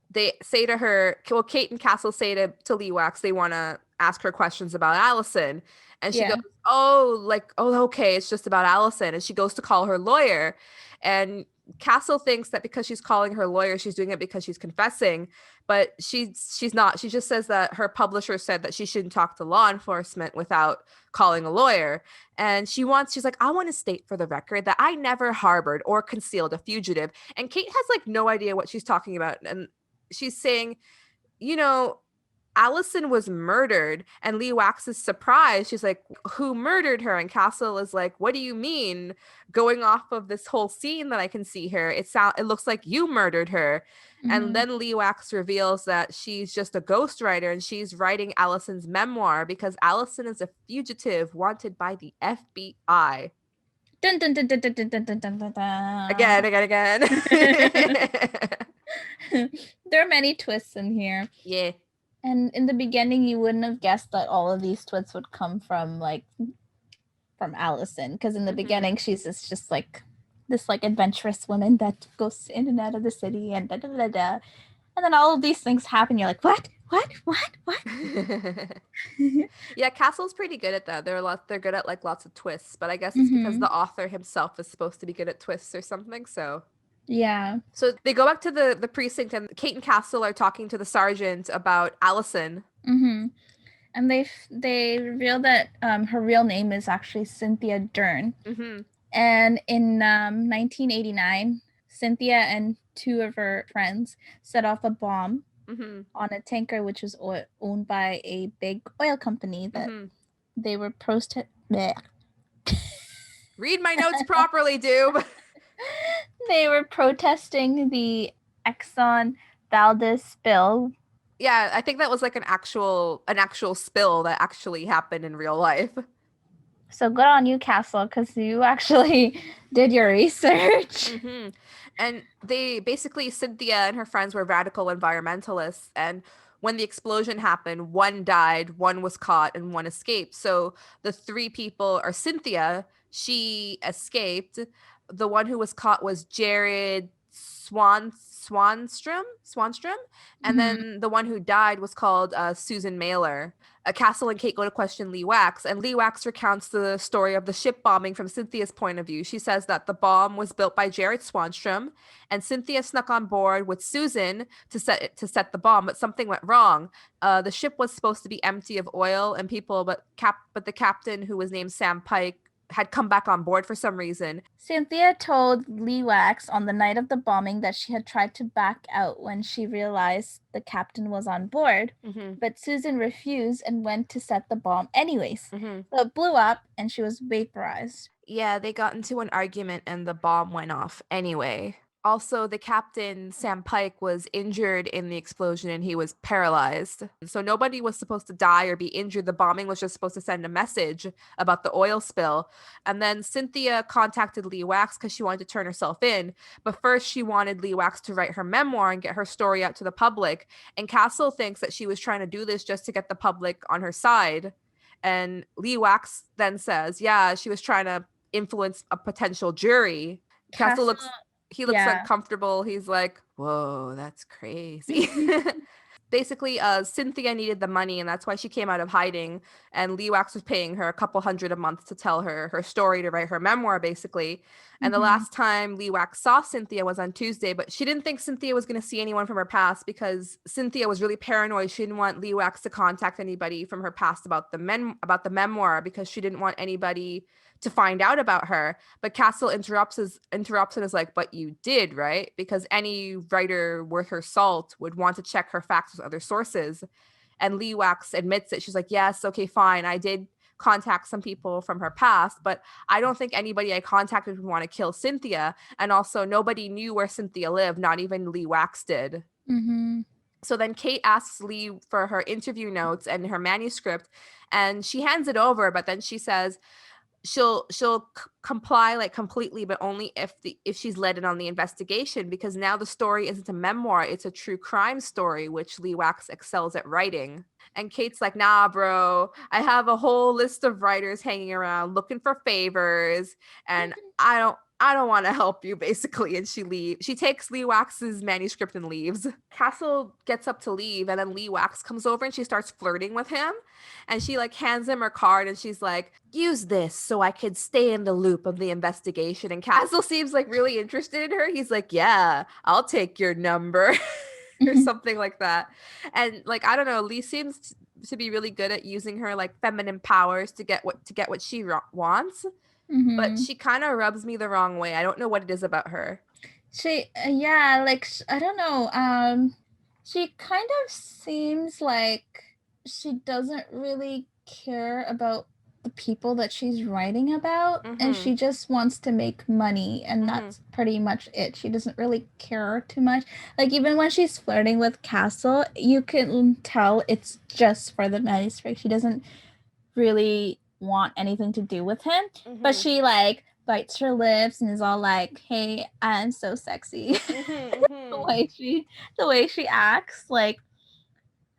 they say to her, well, Kate and Castle say to Lee Wax they want to ask her questions about Allison. And she goes, oh, okay, it's just about Allison. And she goes to call her lawyer. And Castle thinks that because she's calling her lawyer, she's doing it because she's confessing. But she's not. She just says that her publisher said that she shouldn't talk to law enforcement without calling a lawyer. And she's like, I want to state for the record that I never harbored or concealed a fugitive. And Kate has like no idea what she's talking about. And she's saying, you know, Allison was murdered. And Lee Wax is surprised. She's like, who murdered her? And Castle is like, what do you mean? Going off of this whole scene that I can see her, it looks like you murdered her. Mm-hmm. And then Lee Wax reveals that she's just a ghostwriter and she's writing Allison's memoir because Allison is a fugitive wanted by the FBI. Dun, dun, dun, dun, dun, dun, dun, dun, dun, dun. Again. There are many twists in here. Yeah. And in the beginning, you wouldn't have guessed that all of these twists would come from Allison, because in the beginning, she's just like this like adventurous woman that goes in and out of the city and da da da da. And then all of these things happen. You're like, what? Yeah, Castle's pretty good at that. They're good at like lots of twists, but I guess it's because the author himself is supposed to be good at twists or something. So yeah. So they go back to the precinct, and Kate and Castle are talking to the sergeant about Allison. Mm-hmm. And they reveal that her real name is actually Cynthia Dern. Mm-hmm. And in 1989, Cynthia and two of her friends set off a bomb on a tanker which was owned by a big oil company that they were Read my notes properly, Doob. They were protesting the Exxon Valdez spill. Yeah, I think that was like an actual spill that actually happened in real life. So good on you, Castle, because you actually did your research. Mm-hmm. And they basically, Cynthia and her friends were radical environmentalists. And when the explosion happened, one died, one was caught, and one escaped. So the three people are Cynthia, she escaped. The one who was caught was Jared Swanstrom, and then the one who died was called Susan Mailer. Castle and Kate go to question Lee Wax, and Lee Wax recounts the story of the ship bombing from Cynthia's point of view. She says that the bomb was built by Jared Swanstrom, and Cynthia snuck on board with Susan to set the bomb, but something went wrong. The ship was supposed to be empty of oil and people, but the captain, who was named Sam Pike, had come back on board for some reason. Cynthia told Lee Wax on the night of the bombing that she had tried to back out when she realized the captain was on board, but Susan refused and went to set the bomb anyways. So it blew up and she was vaporized. Yeah, they got into an argument and the bomb went off anyway. Also, the captain, Sam Pike, was injured in the explosion and he was paralyzed. So nobody was supposed to die or be injured. The bombing was just supposed to send a message about the oil spill. And then Cynthia contacted Lee Wax because she wanted to turn herself in. But first, she wanted Lee Wax to write her memoir and get her story out to the public. And Castle thinks that she was trying to do this just to get the public on her side. And Lee Wax then says, yeah, she was trying to influence a potential jury. Castle looks uncomfortable. He's like, whoa, that's crazy. basically Cynthia needed the money, and that's why she came out of hiding, and Lee Wax was paying her a couple hundred a month to tell her story, to write her memoir basically. And the Mm-hmm. last time Lee Wax saw Cynthia was on Tuesday, but she didn't think Cynthia was going to see anyone from her past because Cynthia was really paranoid. She didn't want Lee Wax to contact anybody from her past about the memoir, because she didn't want anybody to find out about her. But Castle interrupts and is like, but you did, right? Because any writer worth her salt would want to check her facts with other sources. And Lee Wax admits it. She's like, yes, okay, fine. I did contact some people from her past, but I don't think anybody I contacted would want to kill Cynthia. And also, nobody knew where Cynthia lived, not even Lee Wax did. Mm-hmm. So then Kate asks Lee for her interview notes and her manuscript, and she hands it over, but then she says she'll comply like completely, but only if she's led in on the investigation, because now the story isn't a memoir, it's a true crime story, which Lee Wax excels at writing. And Kate's like, nah, bro, I have a whole list of writers hanging around looking for favors, and I don't want to help you, basically. And she takes Lee Wax's manuscript and leaves. Castle gets up to leave, and then Lee Wax comes over and she starts flirting with him, and she like hands him her card, and she's like, use this so I could stay in the loop of the investigation. And Castle seems like really interested in her. He's like, yeah, I'll take your number. Or something like that. And like, I don't know, Lee seems to be really good at using her like feminine powers to get what she wants, but Mm-hmm. she kind of rubs me the wrong way. I don't know what it is about her. Yeah, like I don't know. She kind of seems like she doesn't really care about the people that she's writing about, and Mm-hmm. she just wants to make money, and Mm-hmm. that's pretty much it. She doesn't really care too much. Like even when she's flirting with Castle, you can tell it's just for the manuscript. She doesn't really want anything to do with him, but Mm-hmm. she like bites her lips and is all like, "Hey, I'm so sexy." the Mm-hmm. way she the way she acts, like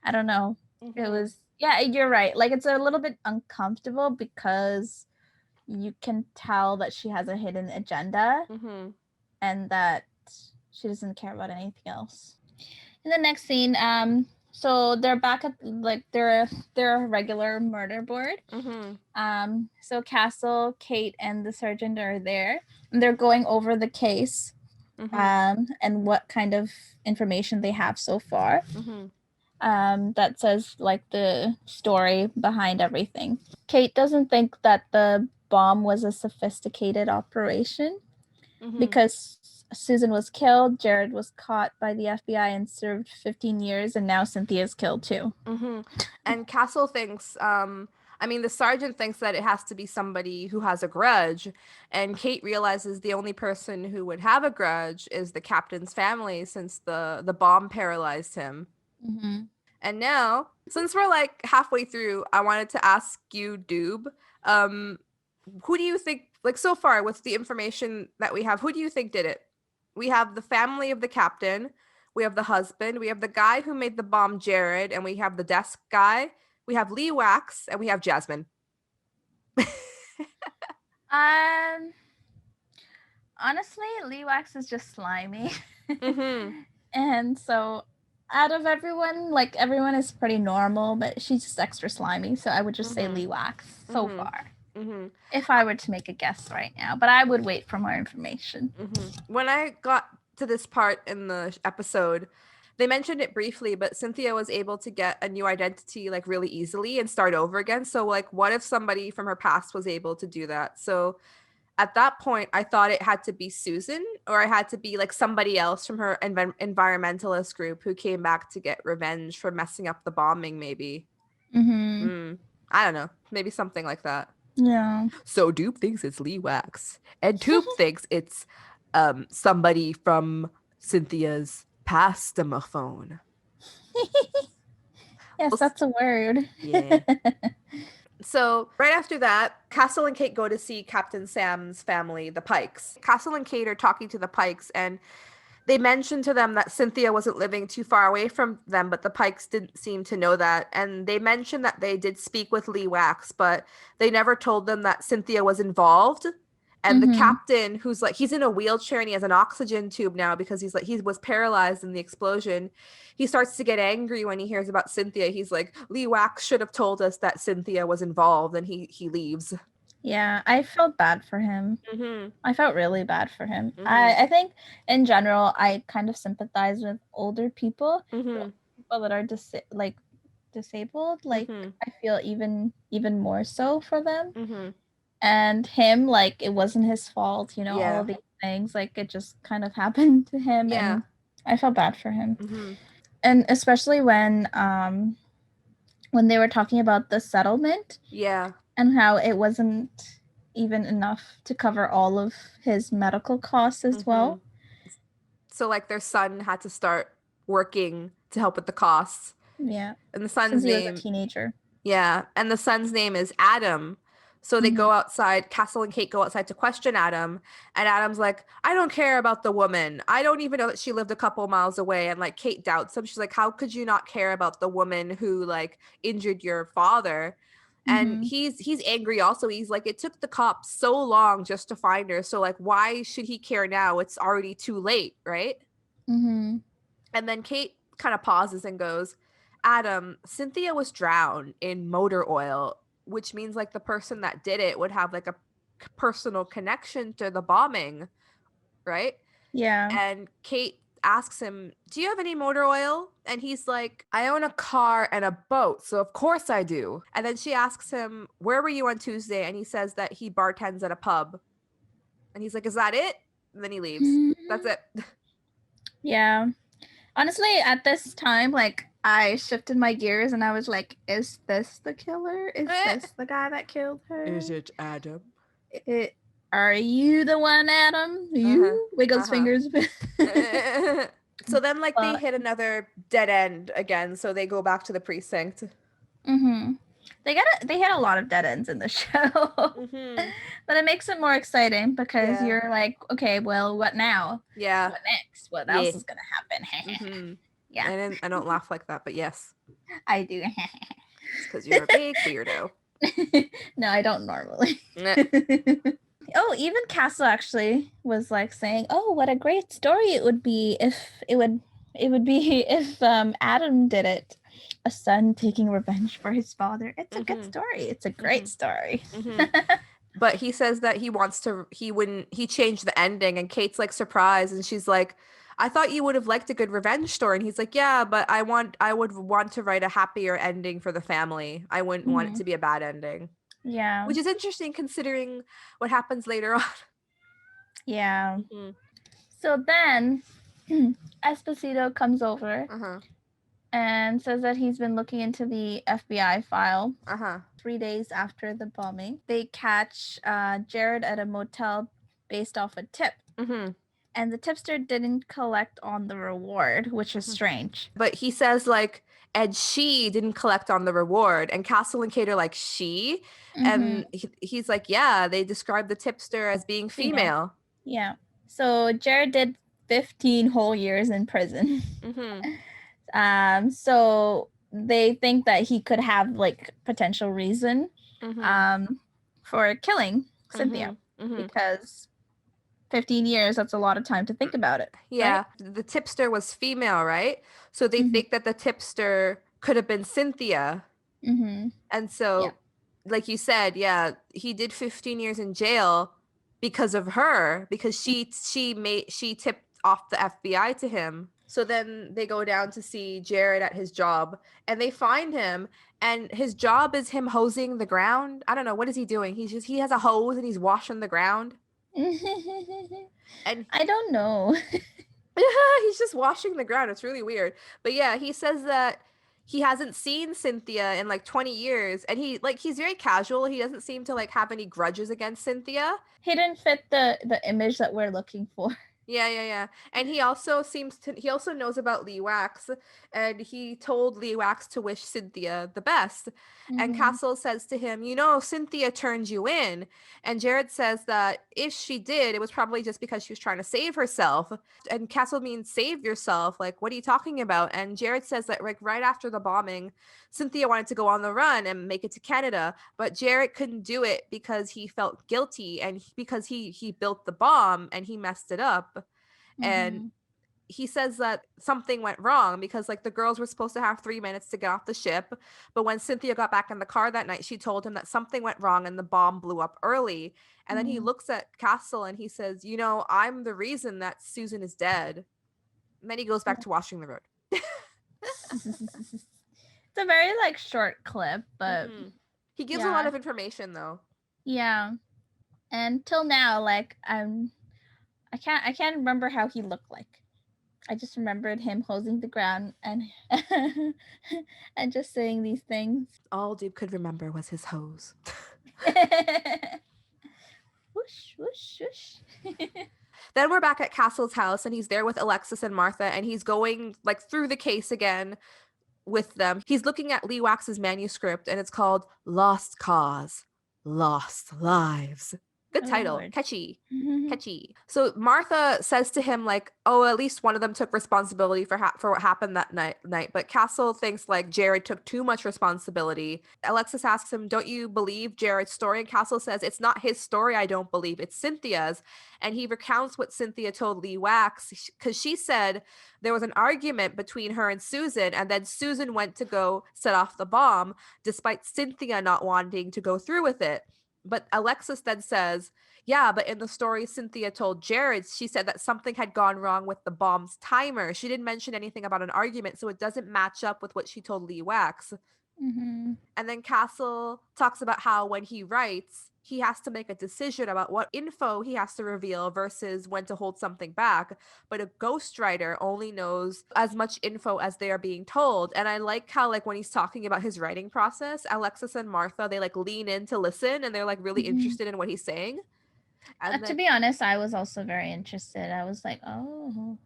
I don't know. It Mm-hmm. was yeah, you're right. Like it's a little bit uncomfortable because you can tell that she has a hidden agenda Mm-hmm. and that she doesn't care about anything else. In the next scene, so they're back at like their regular murder board. Mm-hmm. So Castle, Kate, and the sergeant are there, and they're going over the case, Mm-hmm. and what kind of information they have so far. Mm-hmm. That says like the story behind everything. Kate doesn't think that the bomb was a sophisticated operation Mm-hmm. because Susan was killed, Jared was caught by the FBI and served 15 years, and now Cynthia's killed too. Mm-hmm. And Castle thinks, I mean, the sergeant thinks that it has to be somebody who has a grudge. And Kate realizes the only person who would have a grudge is the captain's family, since the bomb paralyzed him. Mm-hmm. And now, since we're like halfway through, I wanted to ask you, Doob, um, who do you think, like so far with the information that we have, who do you think did it? We have the family of the captain, we have the husband, we have the guy who made the bomb, Jared, and we have the desk guy, we have Lee Wax, and we have Jasmine. Um, Honestly, Lee Wax is just slimy. Mm-hmm. And so out of everyone, like everyone is pretty normal, but she's just extra slimy. So I would just say Mm-hmm. Lee Wax so Mm-hmm. far. Mm-hmm. If I were to make a guess right now, but I would wait for more information. Mm-hmm. When I got to this part in the episode, they mentioned it briefly, but Cynthia was able to get a new identity like really easily and start over again. So like, what if somebody from her past was able to do that? So at that point, I thought it had to be Susan, or it had to be like somebody else from her environmentalist group who came back to get revenge for messing up the bombing, maybe. Mm-hmm. I don't know. Maybe something like that. Yeah. So Dupe thinks it's Lee Wax, and Toop thinks it's somebody from Cynthia's pastomaphone. Yes, that's a word. Yeah. So right after that, Castle and Kate go to see Captain Sam's family, the Pikes. Castle and Kate are talking to the Pikes, and they mentioned to them that Cynthia wasn't living too far away from them, but the Pikes didn't seem to know that. And they mentioned that they did speak with Lee Wax, but they never told them that Cynthia was involved. And the captain, who's like, he's in a wheelchair and he has an oxygen tube now because he's like, he was paralyzed in the explosion. He starts to get angry when he hears about Cynthia. He's like, Lee Wax should have told us that Cynthia was involved, and he leaves. Yeah, I felt bad for him. I felt really bad for him. I think in general, I kind of sympathize with older people, people that are disabled. Like I feel even more so for them. And him, like, it wasn't his fault, you know, all of these things, like it just kind of happened to him, and I felt bad for him. And especially when they were talking about the settlement, and how it wasn't even enough to cover all of his medical costs as well. So like their son had to start working to help with the costs. Yeah. And the son's Since he name was a teenager. Yeah, and the son's name is Adam. So they go outside, Castle and Kate go outside to question Adam, and Adam's like, I don't care about the woman. I don't even know that she lived a couple miles away. And like Kate doubts him. She's like, how could you not care about the woman who like injured your father? And he's angry also. He's like, it took the cops so long just to find her. So like, why should he care now? It's already too late, right? And then Kate kind of pauses and goes, Adam, Cynthia was drowned in motor oil, which means like the person that did it would have like a personal connection to the bombing, right? Yeah. And Kate asks him, do you have any motor oil? And he's like, I own a car and a boat, so of course I do. And then she asks him, where were you on Tuesday? And he says that he bartends at a pub. And he's like, is that it? And then he leaves. That's it. Yeah. Honestly, at this time, like, I shifted my gears and I was like, is this the killer? Is this the guy that killed her? Is it Adam? Are you the one, Adam? You? Wiggles fingers. So then, like, they hit another dead end again, so they go back to the precinct. They hit a lot of dead ends in the show. But it makes it more exciting because you're like, okay, well, what now? Yeah. What next? What else is gonna happen? Yeah. I don't laugh like that, but yes. I do. It's because you're a big weirdo. No, I don't normally. Oh, even Castle actually was like saying, oh, what a great story it would be if Adam did it. A son taking revenge for his father. It's a good story. It's a great story. But he says that he changed the ending, and Kate's like surprised, and she's like, I thought you would have liked a good revenge story. And he's like, yeah, but I would want to write a happier ending for the family. I wouldn't want it to be a bad ending. Yeah. Which is interesting considering what happens later on. Yeah. So then Esposito comes over and says that he's been looking into the FBI file. 3 days after the bombing, they catch Jared at a motel based off a tip. And the tipster didn't collect on the reward, which is strange. But he says, like, and she didn't collect on the reward. And Castle and Kate are like, she? And he's like, yeah, they described the tipster as being female. Yeah. So Jared did 15 whole years in prison. So they think that he could have, like, potential reason for killing Cynthia. Because 15 years, that's a lot of time to think about it. Yeah. Right? The tipster was female, right? So they think that the tipster could have been Cynthia. And so, like you said, he did 15 years in jail because of her, because she tipped off the FBI to him. So then they go down to see Jared at his job, and they find him, and his job is him hosing the ground. I don't know, what is he doing? He has a hose and he's washing the ground. And I don't know. He's just washing the ground. It's really weird. But yeah, he says that he hasn't seen Cynthia in like 20 years, and he's very casual. He doesn't seem to like have any grudges against Cynthia. He didn't fit the image that we're looking for. Yeah. And he also knows about Lee Wax, and he told Lee Wax to wish Cynthia the best. And Mm-hmm. Castle says to him, Cynthia turned you in. And Jared says that if she did, it was probably just because she was trying to save herself. And Castle means save yourself. Like, what are you talking about? And Jared says that, like, right after the bombing, Cynthia wanted to go on the run and make it to Canada, but Jared couldn't do it because he felt guilty, and because he built the bomb and he messed it up. And Mm-hmm. he says that something went wrong because, like, the girls were supposed to have 3 minutes to get off the ship, but when Cynthia got back in the car that night, she told him that something went wrong and the bomb blew up early. And then he Mm-hmm. looks at Castle and he says, I'm the reason that Susan is dead. And then he goes back to washing the road. It's a very like short clip, but He gives a lot yeah, of information though. yeah. And till now, like I can't remember how he looked like. I just remembered him holding the ground and and just saying these things. All Duke could remember was his hose. Whoosh, whoosh, whoosh. Then we're back at Castle's house, and he's there with Alexis and Martha, and he's going, like, through the case again with them. He's looking at Lee Wax's manuscript, and it's called Lost Cause, Lost Lives. Good Oh title. Lord. Catchy. Catchy. So Martha says to him, like, oh, at least one of them took responsibility for what happened that night. But Castle thinks, like, Jared took too much responsibility. Alexis asks him, don't you believe Jared's story? And Castle says, it's not his story I don't believe, it's Cynthia's. And he recounts what Cynthia told Lee Wax, because she said there was an argument between her and Susan, and then Susan went to go set off the bomb, despite Cynthia not wanting to go through with it. But Alexis then says, yeah, but in the story Cynthia told Jared, she said that something had gone wrong with the bomb's timer. She didn't mention anything about an argument, so it doesn't match up with what she told Lee Wax. Mm-hmm. And then Castle talks about how when he writes, he has to make a decision about what info he has to reveal versus when to hold something back. But a ghostwriter only knows as much info as they are being told. And I like how, like, when he's talking about his writing process, Alexis and Martha, they like lean in to listen, and they're like really Mm-hmm. interested in what he's saying. And To then be honest, I was also very interested. I was like, oh.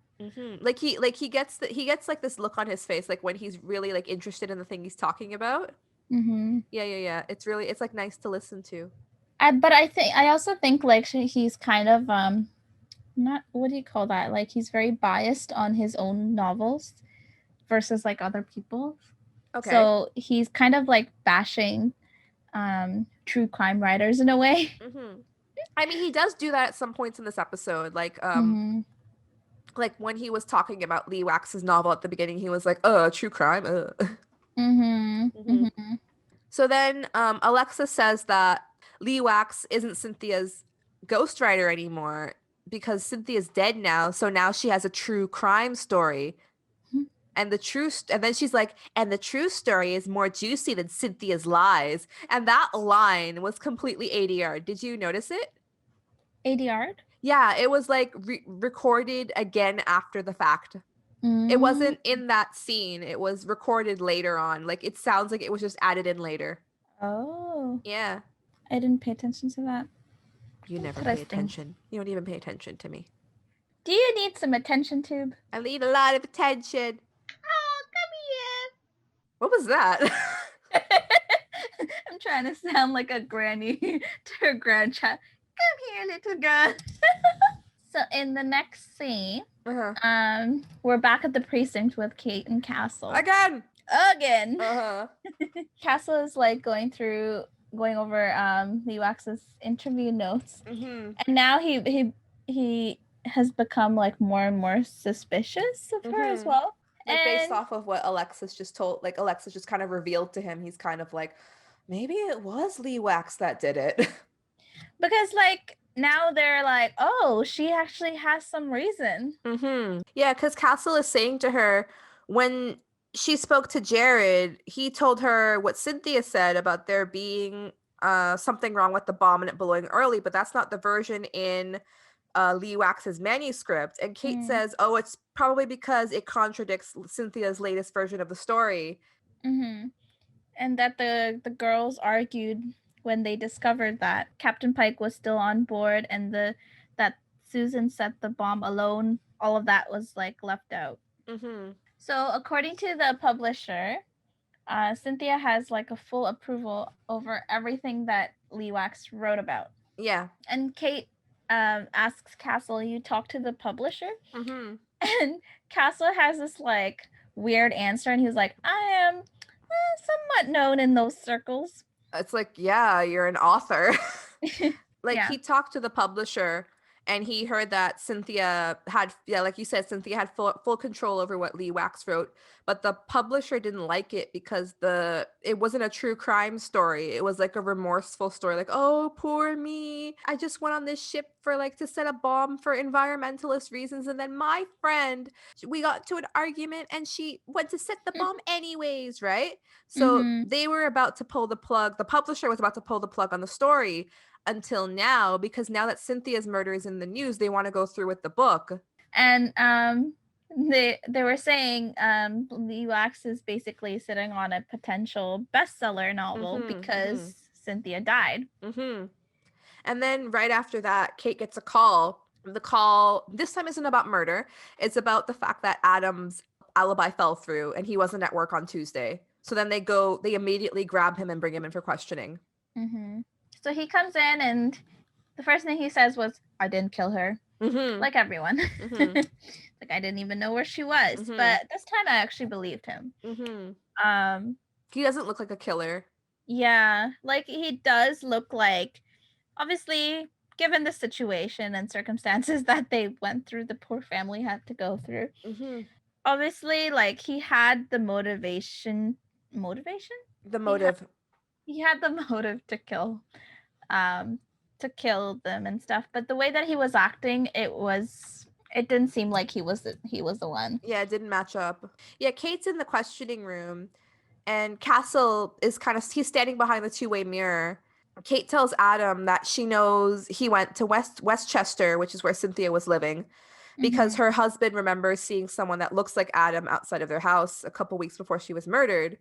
like he gets like this look on his face, like when he's really like interested in the thing he's talking about. Mm-hmm. Yeah. It's like nice to listen to. But I also think like he's kind of not, what do you call that? Like he's very biased on his own novels versus like other people's. Okay. So he's kind of like bashing true crime writers in a way. I mean, he does do that at some points in this episode. Like when he was talking about Lee Wax's novel at the beginning, he was like, true crime. So then Alexa says that Lee Wax isn't Cynthia's ghostwriter anymore because Cynthia's dead now. So now she has a true crime story. And then she's like, and the true story is more juicy than Cynthia's lies. And that line was completely ADR. Did you notice it? ADR? Yeah, it was like recorded again after the fact. It wasn't in that scene. It was recorded later on. Like, it sounds like it was just added in later. Oh. Yeah. I didn't pay attention to that. You never pay attention. You don't even pay attention to me. Do you need some attention, Tube? I need a lot of attention. Oh, come What was that? here. I'm trying to sound like a granny to her grandchild. Come here, little girl. So in the next scene, we're back at the precinct with Kate and Castle. Again. Castle is like going over Lee Wax's interview notes, and now he has become like more and more suspicious of her as well. Like, based off of what Alexis just told, like Alexis just kind of revealed to him, he's kind of like, maybe it was Lee Wax that did it. Because like now they're like, oh, she actually has some reason. Yeah, because Castle is saying to her, when she spoke to Jared, he told her what Cynthia said about there being something wrong with the bomb and it blowing early, but that's not the version in Lee Wax's manuscript. And Kate says, oh, it's probably because it contradicts Cynthia's latest version of the story. And that the girls argued when they discovered that Captain Pike was still on board and that Susan set the bomb alone, all of that was like left out. Mm-hmm. So according to the publisher, Cynthia has like a full approval over everything that Lee Wax wrote about. Yeah. And Kate asks Castle, "You talk to the publisher?" Mm-hmm. And Castle has this like weird answer, and he's like, "I am somewhat known in those circles." It's like, yeah, you're an author. Like, Yeah. he talked to the publisher and he heard that Cynthia had, yeah, like you said, Cynthia had full control over what Lee Wax wrote, but the publisher didn't like it because it wasn't a true crime story. It was like a remorseful story, like, oh, poor me. I just went on this ship for like to set a bomb for environmentalist reasons, and then my friend, we got to an argument and she went to set the bomb anyways, right? So Mm-hmm. they were about to pull the plug. The publisher was about to pull the plug on the story until now, because now that Cynthia's murder is in the news, they want to go through with the book. And they were saying Lee Wax is basically sitting on a potential bestseller novel because Cynthia died. And then right after that, Kate gets a call. The call this time isn't about murder. It's about the fact that Adam's alibi fell through and he wasn't at work on Tuesday. So then they immediately grab him and bring him in for questioning. So he comes in and the first thing he says was, "I didn't kill her." Like everyone. Like, I didn't even know where she was. But this time I actually believed him. He doesn't look like a killer. Yeah, like he does look like, obviously, given the situation and circumstances that they went through, the poor family had to go through. Obviously, like he had the motivation. The motive. He had the motive to kill them and stuff, but the way that he was acting, it didn't seem like he was the one. Yeah, it didn't match up. Yeah, Kate's in the questioning room and Castle is he's standing behind the two-way mirror. Kate tells Adam that she knows he went to Westchester, which is where Cynthia was living, because her husband remembers seeing someone that looks like Adam outside of their house a couple weeks before she was murdered.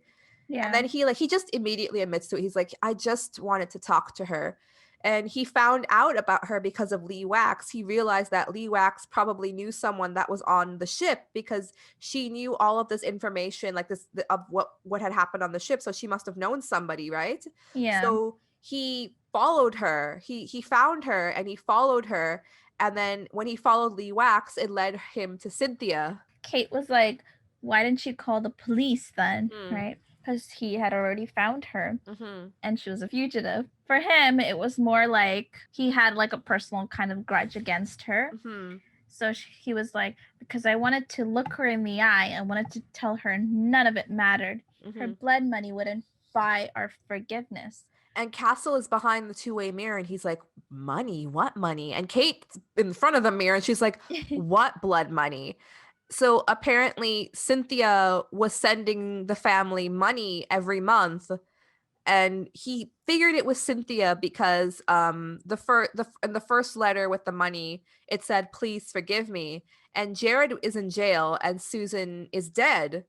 Yeah. And then he just immediately admits to it. He's like, I just wanted to talk to her. And he found out about her because of Lee Wax. He realized that Lee Wax probably knew someone that was on the ship because she knew all of this information, like of what had happened on the ship. So she must have known somebody, right? Yeah. So he followed her. He found her and he followed her. And then when he followed Lee Wax, it led him to Cynthia. Kate was like, why didn't you call the police then? Right? Because he had already found her and she was a fugitive. For him, it was more like he had like a personal kind of grudge against her. So he was like, because I wanted to look her in the eye. I wanted to tell her none of it mattered. Her blood money wouldn't buy our forgiveness. And Castle is behind the two-way mirror and he's like, money? What money? And Kate's in front of the mirror and she's like, what blood money? So apparently Cynthia was sending the family money every month, and he figured it was Cynthia because in the first letter with the money, it said, please forgive me. And Jared is in jail and Susan is dead.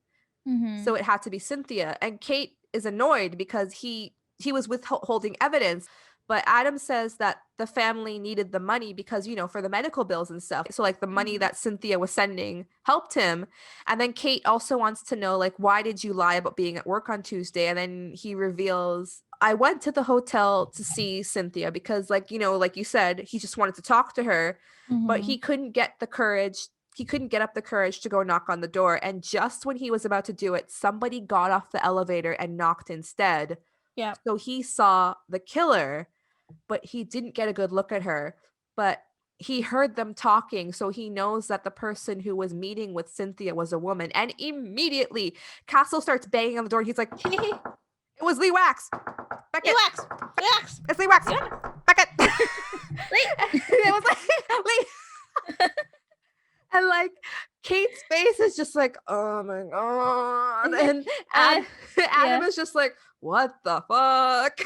So it had to be Cynthia. And Kate is annoyed because he was withholding evidence. But Adam says that the family needed the money because, for the medical bills and stuff. So like the money that Cynthia was sending helped him. And then Kate also wants to know, like, why did you lie about being at work on Tuesday? And then he reveals, I went to the hotel to see Cynthia because, like, like you said, he just wanted to talk to her, but he couldn't get the courage. He couldn't get up the courage to go knock on the door. And just when he was about to do it, somebody got off the elevator and knocked instead. Yeah. So he saw the killer, but he didn't get a good look at her. But he heard them talking, so he knows that the person who was meeting with Cynthia was a woman. And immediately, Castle starts banging on the door. He's like, it was Lee Wax. Beckett. Lee Wax. Lee Wax. It's Lee Wax. Yeah. Beckett. Lee. It was like, Lee. And like Kate's face is just like, oh my god. And Adam is just like, what the fuck?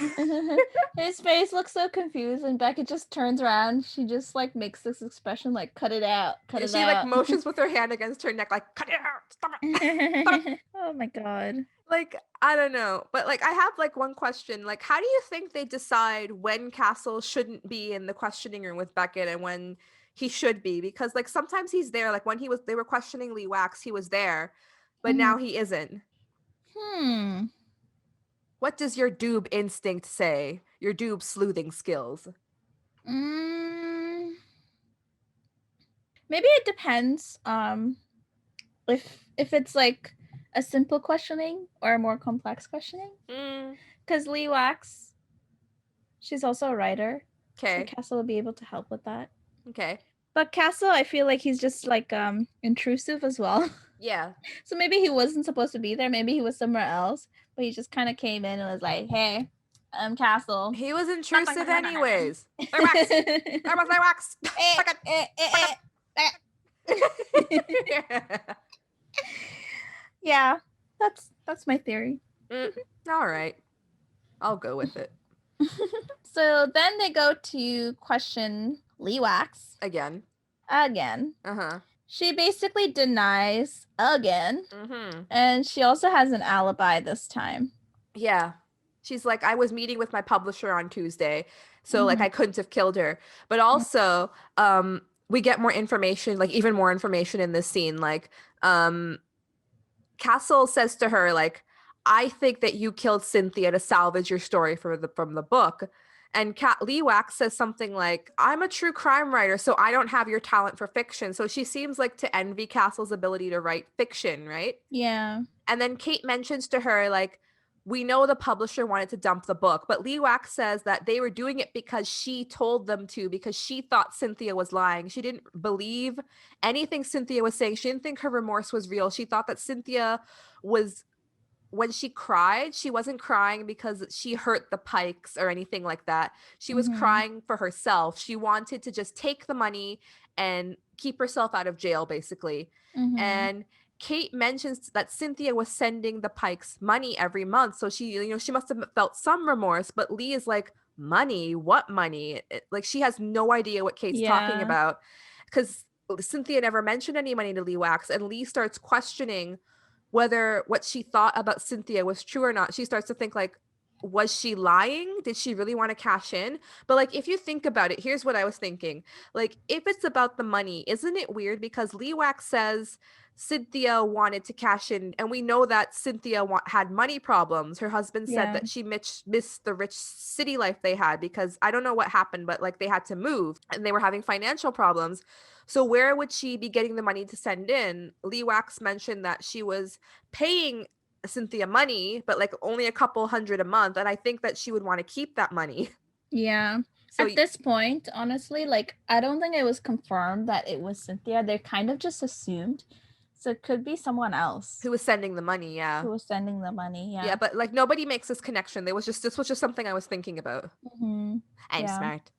His face looks so confused, and Beckett just turns around. She just like makes this expression like, cut it out, cut it out. She like motions with her hand against her neck like, cut it out, stop it. Stop it. Oh my god. Like, I don't know. But like I have like one question. Like, how do you think they decide when Castle shouldn't be in the questioning room with Beckett and when he should be, because like sometimes he's there, like when they were questioning Lee Wax, he was there, but now he isn't. What does your doob instinct say? Your doob sleuthing skills? Maybe it depends. If it's like a simple questioning or a more complex questioning. Because Lee Wax, she's also a writer. Okay. So Castle will be able to help with that. Okay. But Castle, I feel like he's just like intrusive as well. Yeah. So maybe he wasn't supposed to be there. Maybe he was somewhere else. But he just kind of came in and was like, "Hey, I'm Castle." He was intrusive anyways. Lee Wax. Lee Wax. Yeah, that's my theory. All right. I'll go with it. So then they go to question Lee Wax. Again. Uh-huh. She basically denies again. Mm-hmm. And she also has an alibi this time. Yeah. She's like, I was meeting with my publisher on Tuesday, so like I couldn't have killed her. But also, we get more information, like even more information in this scene. Like, Castle says to her, like, I think that you killed Cynthia to salvage your story from the book. And Lee Wax says something like, I'm a true crime writer, so I don't have your talent for fiction. So she seems like to envy Castle's ability to write fiction, right? Yeah. And then Kate mentions to her, like, we know the publisher wanted to dump the book, but Lee Wax says that they were doing it because she told them to, because she thought Cynthia was lying. She didn't believe anything Cynthia was saying. She didn't think her remorse was real. She thought that Cynthia was, when she cried, she wasn't crying because she hurt the Pikes or anything like that. She was crying for herself. She wanted to just take the money and keep herself out of jail, basically. And Kate mentions that Cynthia was sending the Pikes money every month. So she, she must have felt some remorse, but Lee is like, money? What money? Like she has no idea what Kate's talking about, because Cynthia never mentioned any money to Lee Wax, and Lee starts questioning whether what she thought about Cynthia was true or not. She starts to think like, was she lying? Did she really want to cash in? But like, if you think about it, here's what I was thinking. Like, if it's about the money, isn't it weird? Because Lee Wax says Cynthia wanted to cash in, and we know that Cynthia had money problems. Her husband said that she missed the rich city life they had, because I don't know what happened, but like they had to move and they were having financial problems. So where would she be getting the money to send in? Lee Wax mentioned that she was paying Cynthia money, but like only a couple hundred a month, and I think that she would want to keep that money. Yeah. So at this point, honestly, like I don't think it was confirmed that it was Cynthia. They kind of just assumed. So it could be someone else who was sending the money. Yeah. Who was sending the money. Yeah. Yeah, but like nobody makes this connection. This was just something I was thinking about. I'm smart.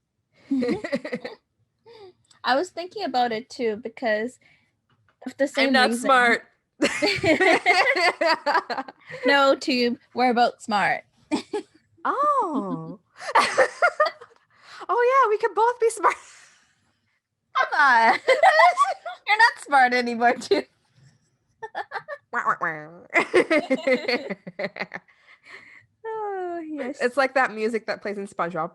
I was thinking about it too, because of the same reason. I'm not reason. smart. No, Tube, we're both smart. Oh. Oh yeah, we can both be smart. Come on. You're not smart anymore, Tube. Oh, yes. It's like that music that plays in SpongeBob.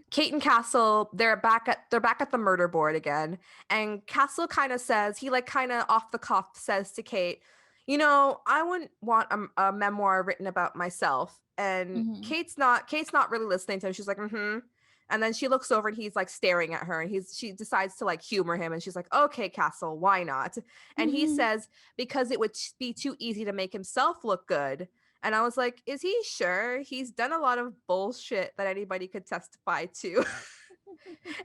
Kate and Castle, they're back at the murder board again, and Castle kind of says, he like kind of off the cuff says to Kate, I wouldn't want a memoir written about myself. And Kate's not really listening to him. She's like, and then she looks over and he's like staring at her, and she decides to like humor him, and she's like, okay, Castle, why not? And he says, because it would be too easy to make himself look good. And I was like, is he sure? He's done a lot of bullshit that anybody could testify to.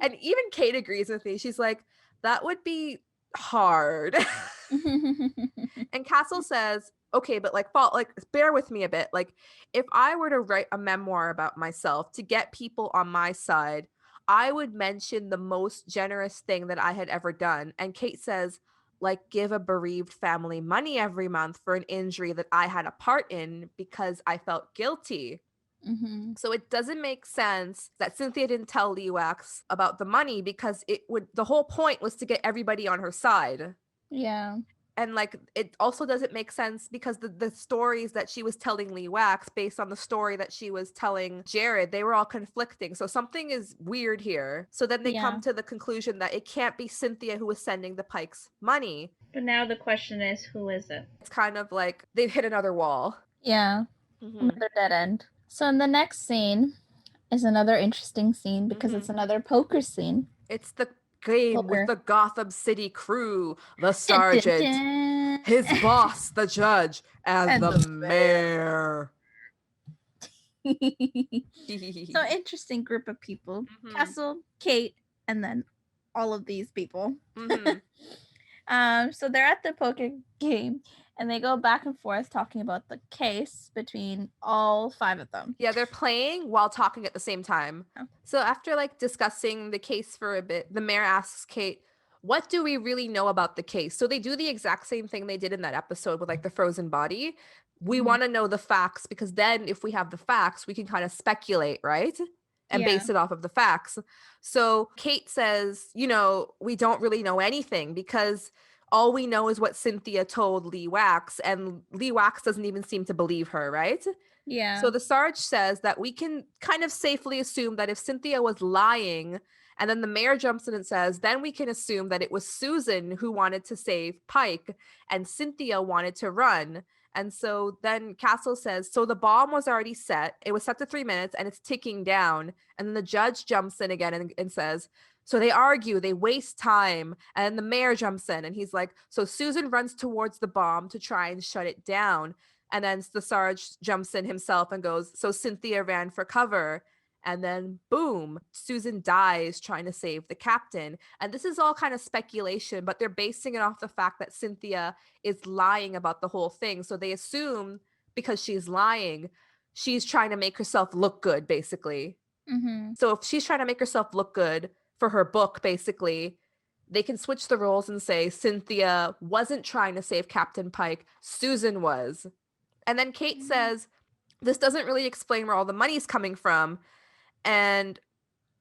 And even Kate agrees with me. She's like, that would be hard. And Castle says, okay, but like bear with me a bit. Like, if I were to write a memoir about myself to get people on my side, I would mention the most generous thing that I had ever done. And Kate says, like, give a bereaved family money every month for an injury that I had a part in because I felt guilty. So it doesn't make sense that Cynthia didn't tell Lee Wax about the money, because the whole point was to get everybody on her side. Yeah. And like it also doesn't make sense because the stories that she was telling Lee Wax based on the story that she was telling Jared, they were all conflicting. So something is weird here. So then they come to the conclusion that it can't be Cynthia who was sending the Pikes money. But now the question is, who is it? It's kind of like they've hit another wall. Yeah. Another dead end. So in the next scene is another interesting scene because it's another poker scene. It's the game with the Gotham City crew, the sergeant, his boss, the judge, and the mayor. So interesting group of people. Castle, Kate, and then all of these people. So they're at the poker game and they go back and forth talking about the case between all 5 of them. Yeah, they're playing while talking at the same time. Oh. So after like discussing the case for a bit, the mayor asks Kate, what do we really know about the case? So they do the exact same thing they did in that episode with like the frozen body. We want to know the facts because then if we have the facts, we can kind of speculate, right? And base it off of the facts. So Kate says, you know, we don't really know anything because all we know is what Cynthia told Lee Wax, and Lee Wax doesn't even seem to believe her, right? Yeah. So the Sarge says that we can kind of safely assume that if Cynthia was lying, and then the mayor jumps in and says, then we can assume that it was Susan who wanted to save Pike and Cynthia wanted to run. And so then Castle says, so the bomb was already set. It was set to 3 minutes and it's ticking down. And then the judge jumps in again and says, so they argue, they waste time. And the mayor jumps in and he's like, so Susan runs towards the bomb to try and shut it down. And then the Sarge jumps in himself and goes, so Cynthia ran for cover. And then boom, Susan dies trying to save the captain. And this is all kind of speculation, but they're basing it off the fact that Cynthia is lying about the whole thing. So they assume because she's lying, she's trying to make herself look good, basically. So if she's trying to make herself look good for her book, basically, they can switch the roles and say Cynthia wasn't trying to save Captain Pike, Susan was. And then Kate says, this doesn't really explain where all the money's coming from. And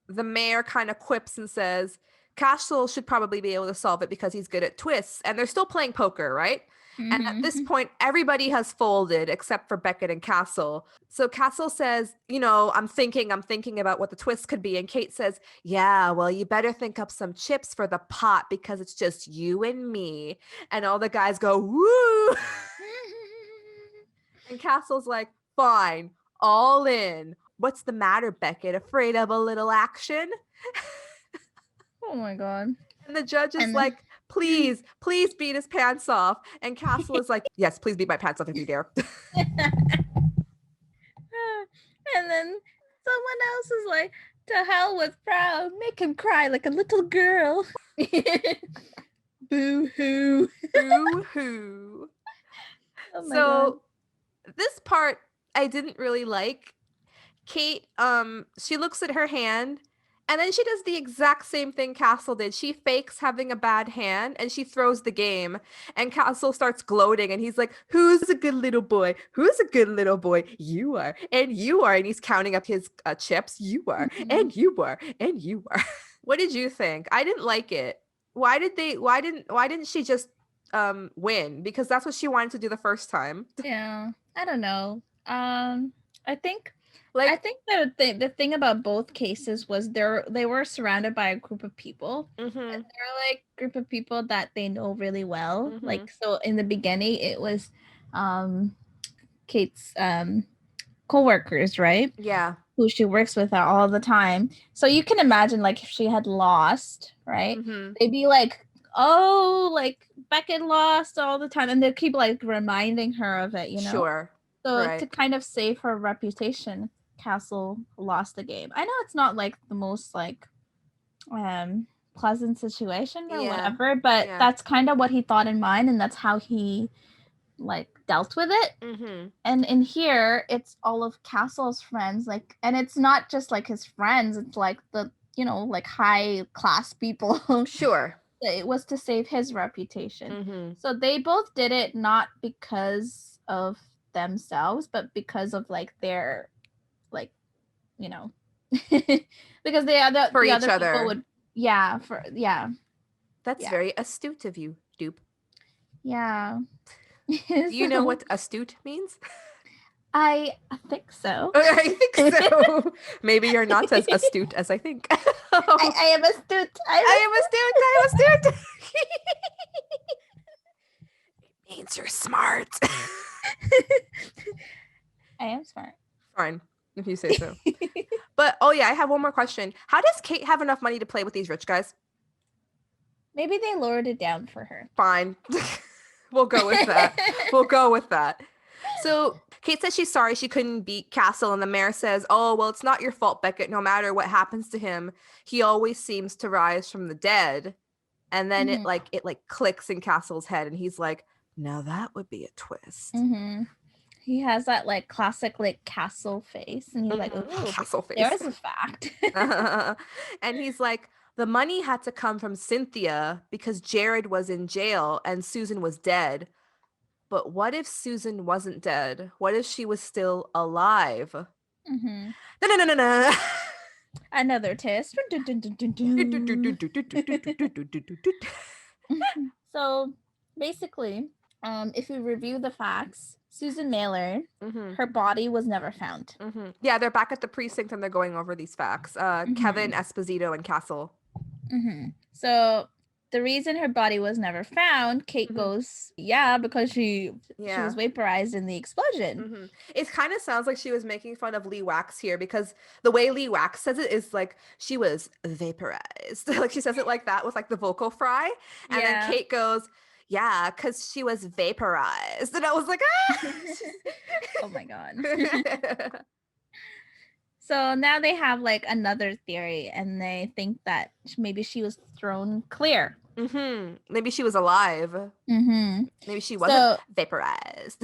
the mayor kind of quips and says, Castle should probably be able to solve it because he's good at twists. And they're still playing poker, right? And at this point, everybody has folded except for Beckett and Castle. So Castle says, you know, I'm thinking about what the twist could be. And Kate says, yeah, well, you better think up some chips for the pot because it's just you and me. And all the guys go, woo! And Castle's like, fine, all in. What's the matter, Beckett? Afraid of a little action? Oh my God. And the judge is like, please beat his pants off. And Castle is like, yes, please beat my pants off if you dare. And then someone else is like, to hell with Proud, make him cry like a little girl. Boo-hoo. Boo-hoo. Oh my God. This part I didn't really like. Kate, she looks at her hand and then she does the exact same thing Castle did. She fakes having a bad hand and she throws the game. And Castle starts gloating and he's like, who's a good little boy? Who's a good little boy? You are. And you are. And he's counting up his chips. You are. And you are. And you are. What did you think? I didn't like it. Why didn't she just win? Because that's what she wanted to do the first time. Yeah. I don't know. I think the thing about both cases was they were surrounded by a group of people. And they're like a group of people that they know really well. Like, so in the beginning it was Kate's co-workers, right? Yeah. Who she works with all the time. So you can imagine, like, if she had lost, right? They'd be like, oh, like Beckett lost all the time, and they'd keep like reminding her of it, you know? Sure. So to kind of save her reputation, Castle lost the game. I know it's not like the most like pleasant situation or whatever, but that's kind of what he thought in mind, and that's how he like dealt with it. And in here it's all of Castle's friends, like, and it's not just like his friends, it's like the, you know, like high class people. Sure. It was to save his reputation. So they both did it not because of themselves, but because of like their, like, you know, because the other people would, that's very astute of you, Dupe. Yeah. Do you know So, what astute means? I think so. I think so. Maybe you're not as astute as I think. I am astute. I am astute. I am astute. It means you're smart. I am smart. Fine, if you say so. But oh yeah, I have one more question. How does Kate have enough money to play with these rich guys? Maybe they lowered it down for her. Fine. We'll go with that. We'll go with that. So Kate says she's sorry she couldn't beat Castle, and the mayor says, "Oh, well, it's not your fault, Beckett. No matter what happens to him, he always seems to rise from the dead." And then Mhm. it clicks in Castle's head, and he's like, "Now that would be a twist." Mm-hmm. He has that like classic like castle face, and he's like, "Ooh, Castle face. there's a fact." And he's like, the money had to come from Cynthia because Jared was in jail and Susan was dead. But what if Susan wasn't dead? What if she was still alive? Mm-hmm. No. Another test. So basically, if we review the facts, Susan Mailer, her body was never found. Yeah, they're back at the precinct and they're going over these facts. Kevin, Esposito, and Castle. So the reason her body was never found, Kate goes, yeah, because she was vaporized in the explosion. It kind of sounds like she was making fun of Lee Wax here, because the way Lee Wax says it is like she was vaporized. Like she says it like that with like the vocal fry. And then Kate goes, yeah, because she was vaporized. And I was like, ah! Oh my God. So now they have like another theory, and they think that maybe she was thrown clear. Maybe she was alive. Maybe she wasn't vaporized.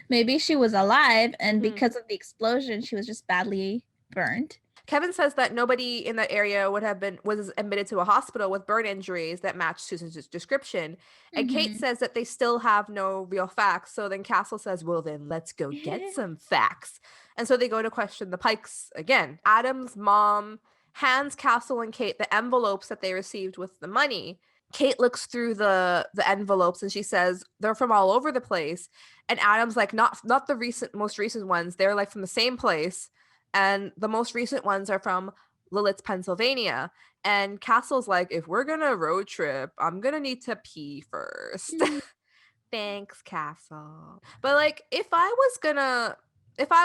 Maybe she was alive, and because of the explosion, she was just badly burned. Kevin says that nobody in that area was admitted to a hospital with burn injuries that matched Susan's description. And Kate says that they still have no real facts. So then Castle says, well, then let's go get some facts. And so they go to question the Pikes again. Adam's mom hands Castle and Kate the envelopes that they received with the money. Kate looks through the envelopes and she says they're from all over the place. And Adam's like, not the most recent ones. They're like from the same place. And the most recent ones are from Lilith, Pennsylvania. And Castle's like, if we're gonna road trip, I'm gonna need to pee first. Thanks, Castle. But like, if I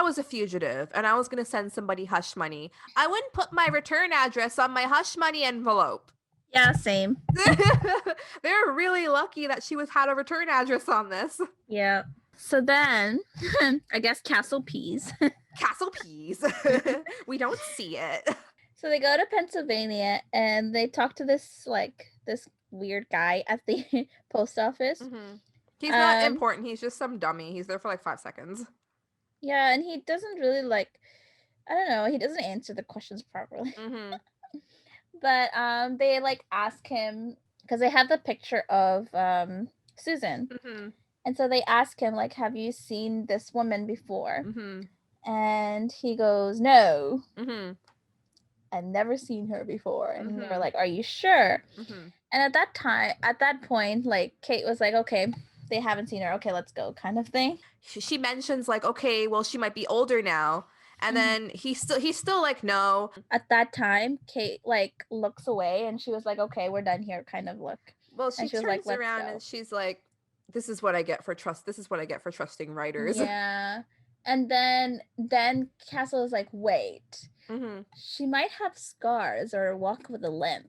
was a fugitive and I was gonna send somebody hush money, I wouldn't put my return address on my hush money envelope. Yeah, same. They're really lucky that she had a return address on this. Yeah. So then, I guess Castle pees. Castle peas. We don't see it. So they go to Pennsylvania and they talk to this weird guy at the post office. He's not important. He's just some dummy. He's there for like 5 seconds. Yeah, and he doesn't really I don't know, he doesn't answer the questions properly. But they ask him, because they have the picture of Susan. And so they ask him, have you seen this woman before? And he goes, no. I've never seen her before. And they're like, are you sure? And at that point, Kate was like, okay, they haven't seen her. Okay, let's go, kind of thing. She mentions okay, well, she might be older now. And then he's still like, no. At that time, Kate looks away and she was like, okay, we're done here, kind of look. Well, she turns around and she's like, this is what I get for trusting writers. Yeah. And then Castle is like, wait, she might have scars or walk with a limp.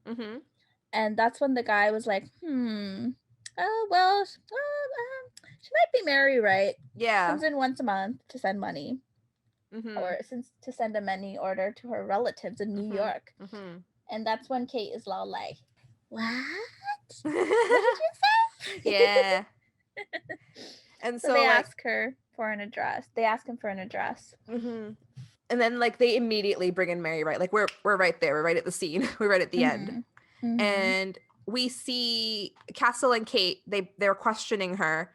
And that's when the guy was like, oh, well, she might be Mary, right? Yeah. Comes in once a month to send money. Or to send a money order to her relatives in New York. And that's when Kate is all like, what? What did you say? Yeah. And so they ask her for an address. They ask him for an address. And then they immediately bring in Mary, right? We're right there. We're right at the scene. We're right at the end. And we see Castle and Kate, they're questioning her.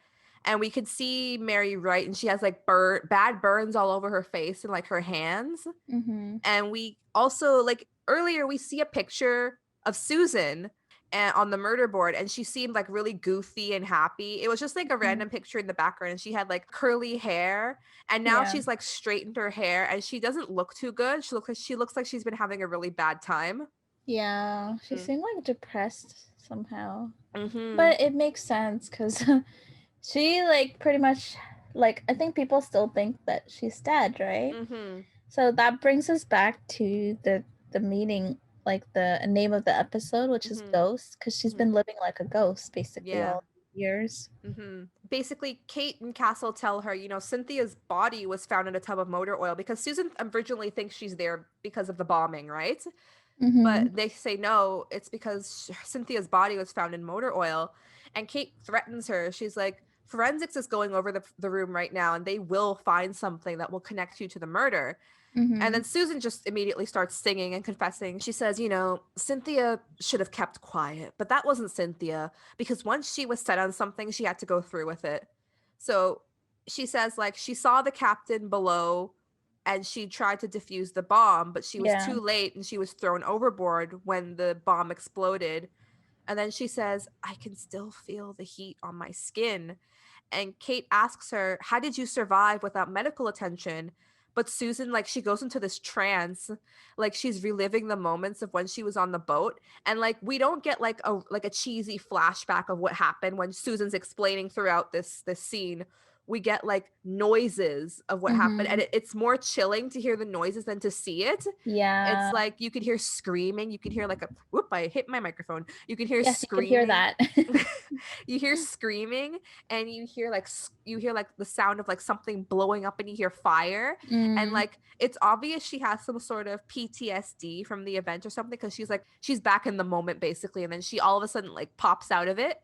And we could see Mary Wright, and she has bad burns all over her face and her hands. And we also earlier we see a picture of Susan, and on the murder board, and she seemed like really goofy and happy. It was just like a random Mm. picture in the background, and she had like curly hair, and now Yeah. she's like straightened her hair, and she doesn't look too good. She looks like she's been having a really bad time. Yeah. She Mm. seemed like depressed somehow. Mhm. But it makes sense because she like pretty much like I think people still think that she's dead, right? Mhm. So that brings us back to the meaning, like the name of the episode, which is Mhm. Ghost, because she's Mhm. been living like a ghost basically Yeah. all these years. Basically, Kate and Castle tell her, Cynthia's body was found in a tub of motor oil because Susan originally thinks she's there because of the bombing, right? Mm-hmm. But they say no, it's because Cynthia's body was found in motor oil. And Kate threatens her. She's like, forensics is going over the room right now, and they will find something that will connect you to the murder. And Mm-hmm. then Susan just immediately starts singing and confessing. She says, Cynthia should have kept quiet, but that wasn't Cynthia because once she was set on something, she had to go through with it. So she says, like, she saw the captain below and she tried to defuse the bomb, but she was Yeah. too late and she was thrown overboard when the bomb exploded. And then she says, I can still feel the heat on my skin. And Kate asks her, how did you survive without medical attention? But Susan, like, she goes into this trance, like she's reliving the moments of when she was on the boat. And like we don't get like a cheesy flashback of what happened when Susan's explaining throughout this scene. We get like noises of what happened, Mm-hmm. and it's more chilling to hear the noises than to see it. Yeah. It's like you could hear screaming, you could hear like a whoop, I hit my microphone. You could hear Yes, you could hear screaming. that. You hear screaming, and you hear like the sound of like something blowing up, and you hear fire. And Mm, like it's obvious she has some sort of PTSD from the event or something, because she's back in the moment basically, and then she all of a sudden like pops out of it,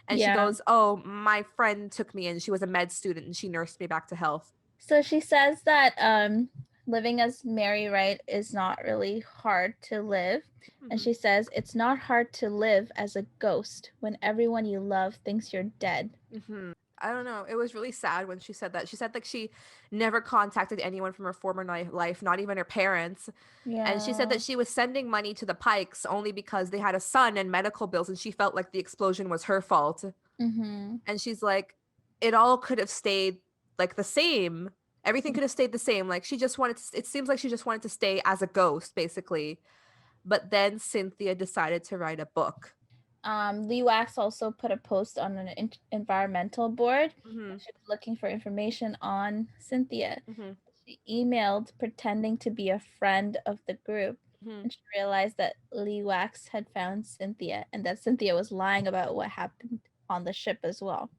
and she yeah. goes, oh, my friend took me in, she was a med student and she nursed me back to health. So she says that living as Mary Wright is not really hard to live. And Mm-hmm. she says it's not hard to live as a ghost when everyone you love thinks you're dead. Mm-hmm. I don't know. It was really sad when she said that. She said like she never contacted anyone from her former life, not even her parents. And she said Yeah. that she was sending money to the Pikes only because they had a son and medical bills, and she felt like the explosion was her fault. Mm-hmm. And she's like, it all could have stayed like the same. Everything could have stayed the same. Like she just wanted to, it seems like she just wanted to stay as a ghost, basically. But then Cynthia decided to write a book. Lee Wax also put a post on an environmental board. Mm-hmm. She was looking for information on Cynthia. Mm-hmm. She emailed pretending to be a friend of the group, Mm-hmm. and she realized that Lee Wax had found Cynthia and that Cynthia was lying about what happened on the ship as well.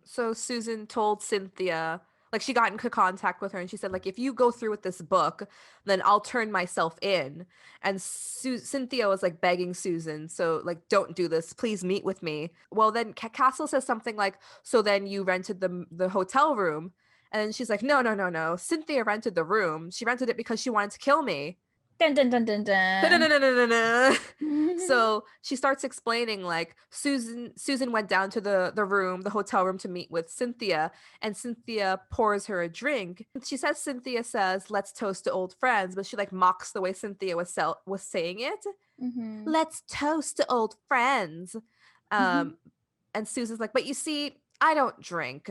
So Susan told Cynthia, like she got into contact with her, and she said, like, if you go through with this book, then I'll turn myself in. And Cynthia was like begging Susan, so like, don't do this. Please meet with me. Well, then Castle says something like, so then you rented the hotel room. And then she's like, no, no, no, no. Cynthia rented the room. She rented it because she wanted to kill me. Dun dun dun dun dun. So she starts explaining like Susan went down to the hotel room to meet with Cynthia, and Cynthia pours her a drink. She says Cynthia says, let's toast to old friends, but she like mocks the way Cynthia was saying it. Mm-hmm. Let's toast to old friends. um and Susan's like, but you see, I don't drink.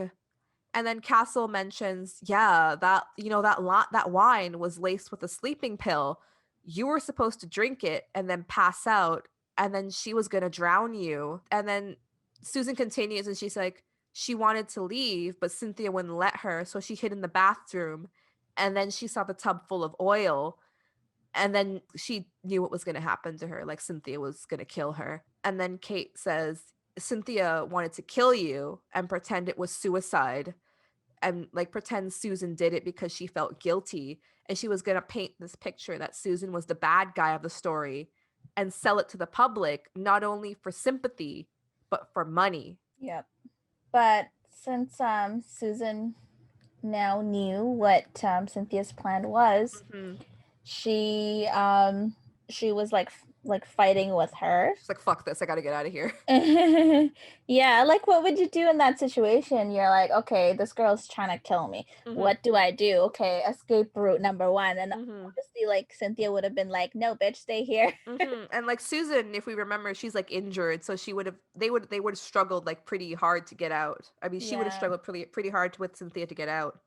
And then Castle mentions, yeah, that wine was laced with a sleeping pill. You were supposed to drink it and then pass out, and then she was gonna drown you. And then Susan continues, and she's like, she wanted to leave, but Cynthia wouldn't let her, so she hid in the bathroom. And then she saw the tub full of oil, and then she knew what was gonna happen to her, like Cynthia was gonna kill her. And then Kate says, Cynthia wanted to kill you and pretend it was suicide, and like pretend Susan did it because she felt guilty, and she was going to paint this picture that Susan was the bad guy of the story and sell it to the public, not only for sympathy but for money. Yep. But since Susan now knew what Cynthia's plan was, Mm-hmm. she she was like like fighting with her. She's like, fuck this, I gotta get out of here. Yeah, like what would you do in that situation? You're like, okay, this girl's trying to kill me. What do I do? Okay, escape route number one. And obviously, like Cynthia would have been like, no, bitch, stay here. And like Susan, if we remember, she's like injured, so they would have struggled like pretty hard to get out. I mean, she would have Yeah. struggled pretty hard with Cynthia to get out.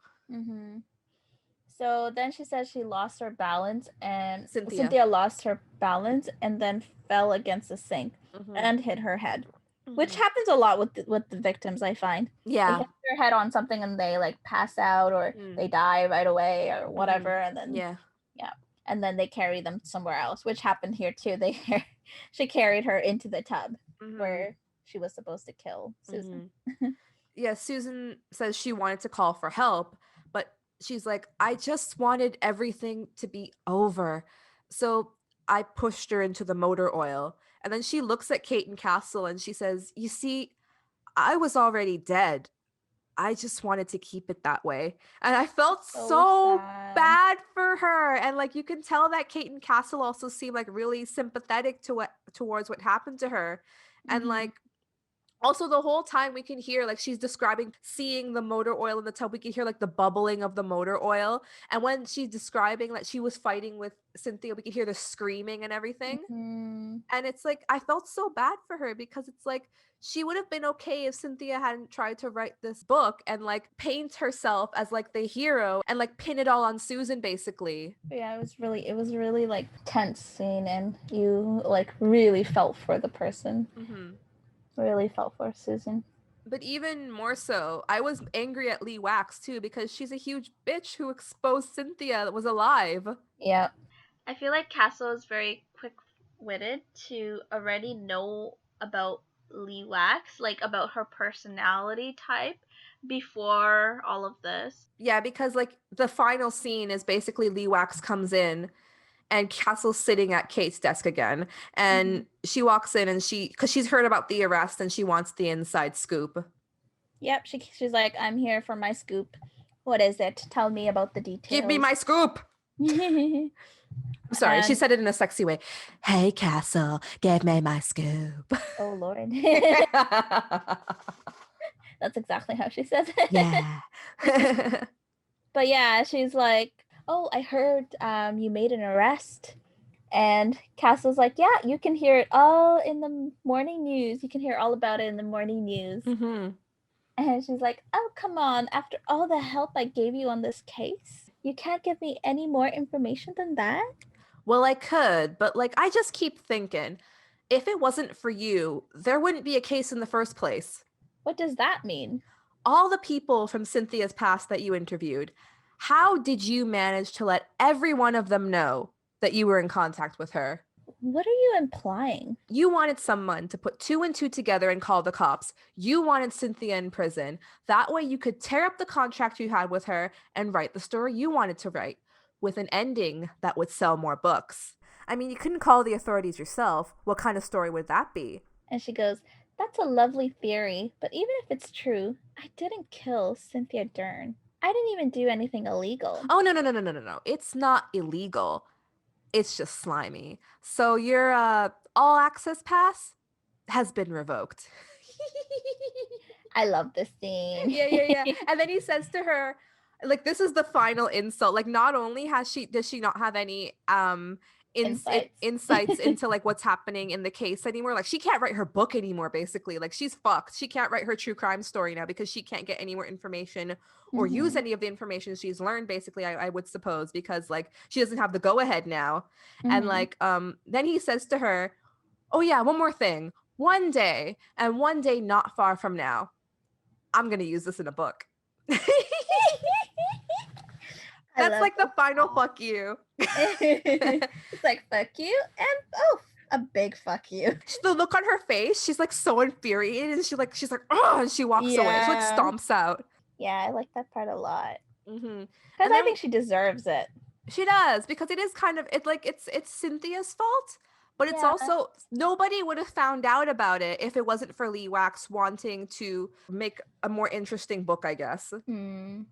So then she says she lost her balance, and Cynthia. Cynthia lost her balance and then fell against the sink and hit her head, which happens a lot with the victims, I find. Yeah. They hit their head on something and they like pass out or they die right away or whatever, and then yeah, and then they carry them somewhere else, which happened here too. She carried her into the tub where she was supposed to kill Susan. Yeah, Susan says she wanted to call for help, but she's like, I just wanted everything to be over. So I pushed her into the motor oil. And then she looks at Kate and Castle and she says, you see, I was already dead. I just wanted to keep it that way. And I felt so bad for her. And like you can tell that Kate and Castle also seem like really sympathetic towards what happened to her. And like also the whole time we can hear like she's describing seeing the motor oil in the tub, we can hear like the bubbling of the motor oil. And when she's describing that she was fighting with Cynthia, we can hear the screaming and everything. And it's like I felt so bad for her because it's like she would have been okay if Cynthia hadn't tried to write this book and like paint herself as like the hero and like pin it all on Susan basically. Yeah, it was really like tense scene, and you like really felt for the person. Really felt for Susan. But even more so, I was angry at Lee Wax too because she's a huge bitch who exposed Cynthia that was alive. Yeah. I feel like Castle is very quick-witted to already know about Lee Wax, like about her personality type before all of this. Yeah, because like the final scene is basically Lee Wax comes in and Castle's sitting at Kate's desk again. And she walks in and because she's heard about the arrest and she wants the inside scoop. Yep, she's like, I'm here for my scoop. What is it? Tell me about the details. Give me my scoop. I'm sorry, she said it in a sexy way. Hey, Castle, give me my scoop. Oh, Lord. That's exactly how she says it. Yeah. But yeah, she's like, oh, I heard you made an arrest. And Castle's like, yeah, you can hear it all in the morning news. You can hear all about it in the morning news. And she's like, oh, come on. After all the help I gave you on this case, you can't give me any more information than that? Well, I could, but like, I just keep thinking, if it wasn't for you, there wouldn't be a case in the first place. What does that mean? All the people from Cynthia's past that you interviewed, how did you manage to let every one of them know that you were in contact with her? What are you implying? You wanted someone to put 2 and 2 together and call the cops. You wanted Cynthia in prison. That way you could tear up the contract you had with her and write the story you wanted to write with an ending that would sell more books. I mean, you couldn't call the authorities yourself. What kind of story would that be? And she goes, that's a lovely theory, but even if it's true, I didn't kill Cynthia Dern. I didn't even do anything illegal. Oh, no. It's not illegal. It's just slimy. So your all access pass has been revoked. I love this scene. Yeah. And then he says to her, like, this is the final insult. Like, not only does she not have any insights into like what's happening in the case anymore. Like, she can't write her book anymore, basically. Like, she's fucked. She can't write her true crime story now because she can't get any more information or use any of the information she's learned, basically, I would suppose, because like she doesn't have the go-ahead now. And like then he says to her, oh yeah, one more thing. One day not far from now, I'm gonna use this in a book. That's like the final fuck you. It's like, fuck you, and a big fuck you. The look on her face, she's like so infuriated, and she's like, oh, and she walks away. She like stomps out. Yeah, I like that part a lot. Because I think she deserves it. She does, because it is kind of it's Cynthia's fault, but it's also nobody would have found out about it if it wasn't for Lee Wax wanting to make a more interesting book, I guess. And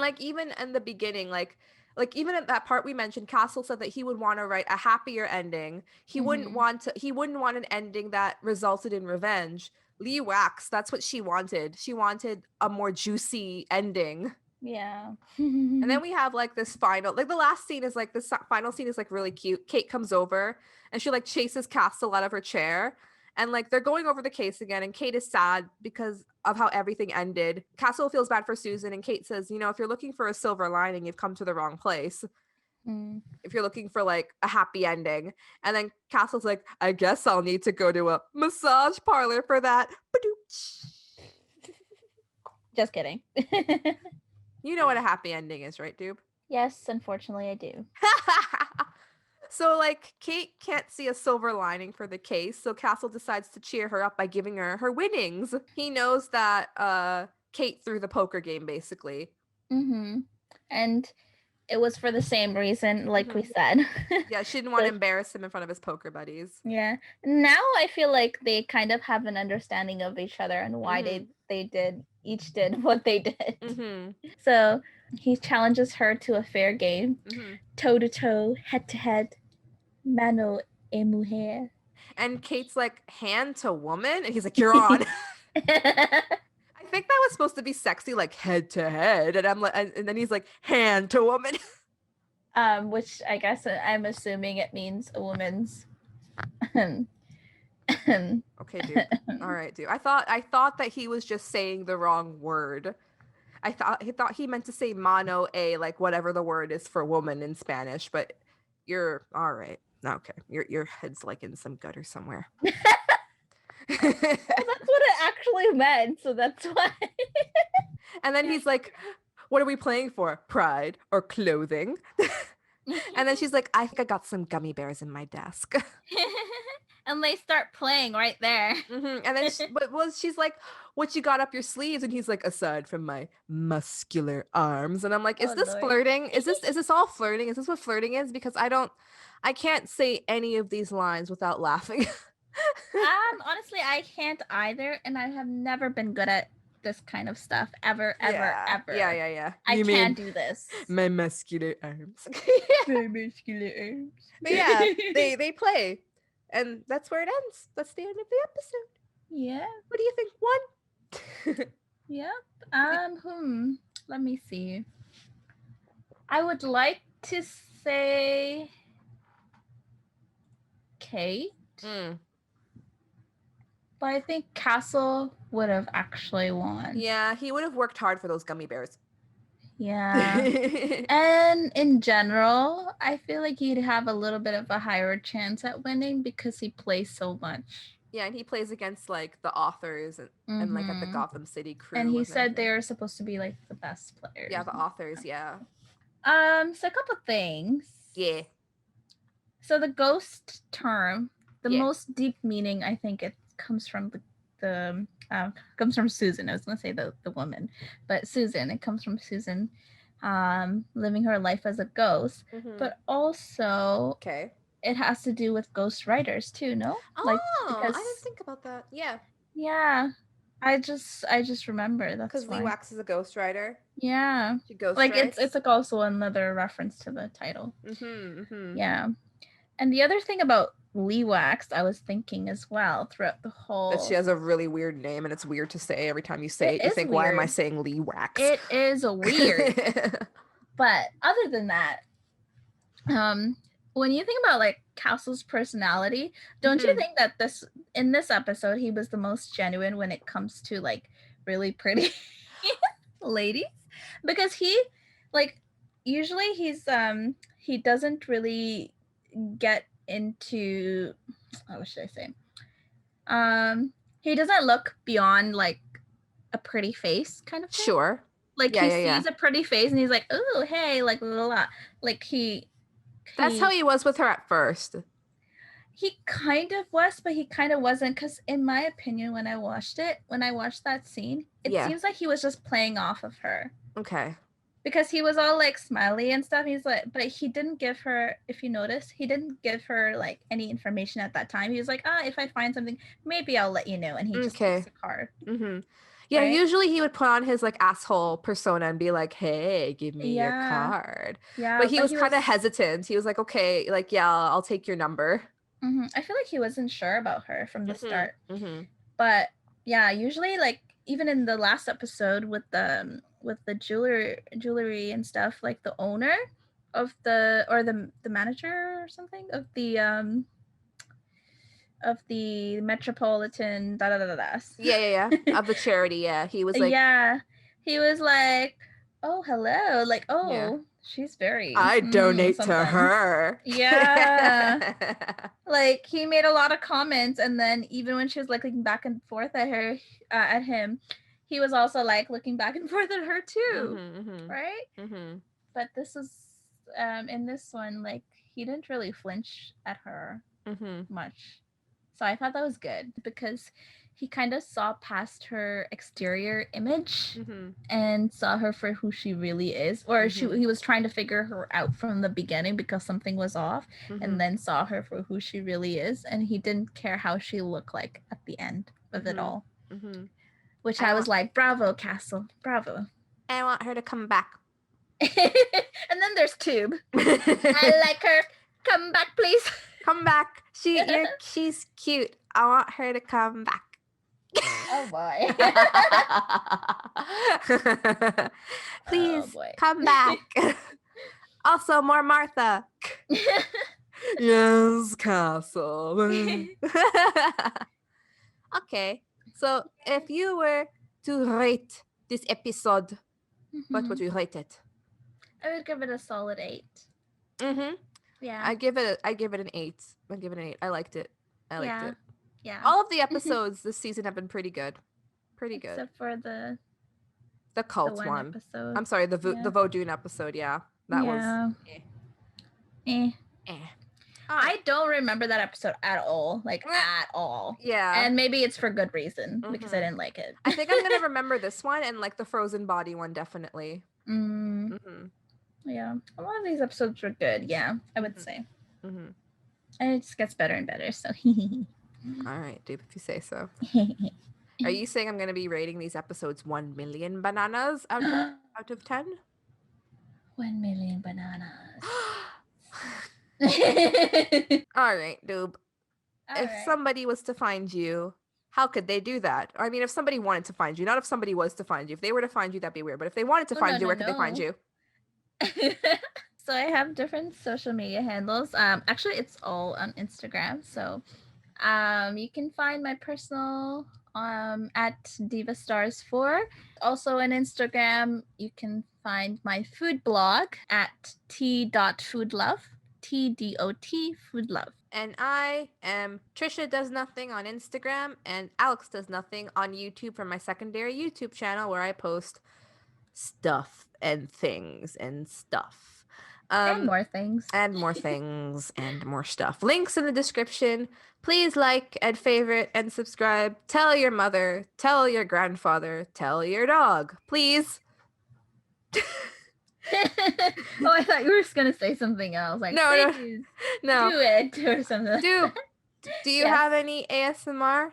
like even in the beginning, like like even at that part we mentioned, Castle said that he would want to write a happier ending. He wouldn't want an ending that resulted in revenge. Lee Wax, that's what she wanted. She wanted a more juicy ending. Yeah. And then we have like this final, like the last scene is like, final scene is like really cute. Kate comes over and she like chases Castle out of her chair. And like they're going over the case again. And Kate is sad because of how everything ended. Castle feels bad for Susan. And Kate says, you know, if you're looking for a silver lining, you've come to the wrong place. If you're looking for like a happy ending. And then Castle's like, I guess I'll need to go to a massage parlor for that. Just kidding. You know what a happy ending is, right, Doob? Yes, unfortunately I do. So like Kate can't see a silver lining for the case, so Castle decides to cheer her up by giving her her winnings. He knows that Kate threw the poker game basically. And it was for the same reason, like we said. Yeah, she didn't want to embarrass him in front of his poker buddies. Yeah. Now I feel like they kind of have an understanding of each other and why they each did what they did. So he challenges her to a fair game, toe to toe, head to head, mano e mujer. And Kate's like, hand to woman, and he's like, you're on. I think that was supposed to be sexy, like head to head, and I'm like, and then he's like, hand to woman. Which I guess I'm assuming it means a woman's. Okay, dude. All right, dude. I thought that he was just saying the wrong word. I thought he meant to say mano a, like whatever the word is for woman in Spanish, but you're all right. Okay. Your head's like in some gutter somewhere. Well, that's what it actually meant, so that's why. And then he's like, what are we playing for? Pride or clothing? And then she's like, I think I got some gummy bears in my desk. And they start playing right there. And then she's like, what you got up your sleeves? And he's like, aside from my muscular arms. And I'm like, is this Lord. flirting? Is this all flirting? Is this what flirting is? Because I can't say any of these lines without laughing. Honestly, I can't either, and I have never been good at this kind of stuff ever. Yeah. I can't do this. My muscular arms. My muscular arms. But yeah, they play. And that's where it ends. That's the end of the episode. Yeah. What do you think? One? Yep. Let me see. I would like to say Kate. But I think Castle would have actually won. Yeah, he would have worked hard for those gummy bears. Yeah. And in general, I feel like he'd have a little bit of a higher chance at winning because he plays so much. Yeah, and he plays against like the authors and like at the Gotham City crew. And he said they're supposed to be like the best players. Yeah, the authors, yeah. So a couple things. Yeah. So the ghost term, the most deep meaning, I think it comes from comes from Susan. I was gonna say the woman, but Susan. It comes from Susan, living her life as a ghost. But also, it has to do with ghost writers too. No, because I didn't think about that. Yeah. Yeah, I just remember that's because Lee Wax is a ghost writer. Yeah, she ghost like writes. it's like also another reference to the title. Yeah, and the other thing about Lee Wax, I was thinking as well throughout the whole that she has a really weird name and it's weird to say every time you say it. You think, why am I saying Lee Wax? It is weird. But other than that, when you think about like Castle's personality, don't you think that in this episode he was the most genuine when it comes to like really pretty ladies? Because he like usually he doesn't really get into what should I say? He doesn't look beyond like a pretty face kind of thing. Sure. Like he sees a pretty face and he's like, oh hey, like blah, blah, blah. Like that's how he was with her at first. He kind of was, but he kind of wasn't, because in my opinion, when I watched that scene, it seems like he was just playing off of her. Okay. Because he was all like smiley and stuff. He's like, but he didn't give her, if you notice, he didn't give her like any information at that time. He was like, if I find something, maybe I'll let you know. And he just takes the card. Yeah, right? usually he would put on his like asshole persona and be like, "Hey, give me your Yeah. card." Yeah, But he was kind of hesitant. He was like, "Okay, like yeah, I'll take your number." I feel like he wasn't sure about her from the start. Mm-hmm. But yeah, usually like even in the last episode with the jewelry and stuff, like the owner of the manager or something of the metropolitan Yeah. Of the charity, yeah. He was like, yeah, he was like, oh hello, like, yeah. oh, she's very I donate to something. her. Yeah. Like he made a lot of comments, and then even when she was like looking back and forth at her at him, he was also like looking back and forth at her too. Right? But this was in this one, like he didn't really flinch at her much, so I thought that was good because he kind of saw past her exterior image and saw her for who she really is, or he was trying to figure her out from the beginning because something was off, and then saw her for who she really is, and he didn't care how she looked like at the end of it all. Which I was like, bravo, Castle, bravo. I want her to come back. And then there's Tube. I like her. Come back, please. Come back. She's cute. I want her to come back. Oh boy. Please Oh, boy. come back. Also, more Martha. Yes, Castle. Okay. So, if you were to rate this episode, what would you rate it? I would give it a solid 8. Yeah. I give it an 8. I give it an 8. I liked it. it. Yeah. All of the episodes this season have been pretty good. Except for the cult one. Episode. I'm sorry, the Vodun episode. Yeah, that was. I don't remember that episode at all, like at all. Yeah, and maybe it's for good reason because I didn't like it. I think I'm gonna remember this one and like the frozen body one definitely. Yeah, a lot of these episodes were good. Yeah, I would say. And it just gets better and better. So. All right, dude, if you say so. Are you saying I'm going to be rating these episodes 1 million bananas out of 10? 1 million bananas. All right, Doob. If somebody was to find you, how could they do that? I mean, if somebody wanted to find you, not if somebody was to find you. If they were to find you, that'd be weird. But if they wanted to find you, where could they find you? So I have different social media handles. Actually, it's all on Instagram. So you can find my personal at DivaStars4. Also on Instagram, you can find my food blog at t.foodlove. TDOT Foodlove. And I am Trisha Does Nothing on Instagram and Alex Does Nothing on YouTube for my secondary YouTube channel where I post stuff and things and stuff. And more things. And more things and more stuff. Links in the description. Please like and favorite and subscribe. Tell your mother. Tell your grandfather. Tell your dog. Please. Oh, I thought you were just going to say something else. Like, no. Do it or something. Do you have any ASMR?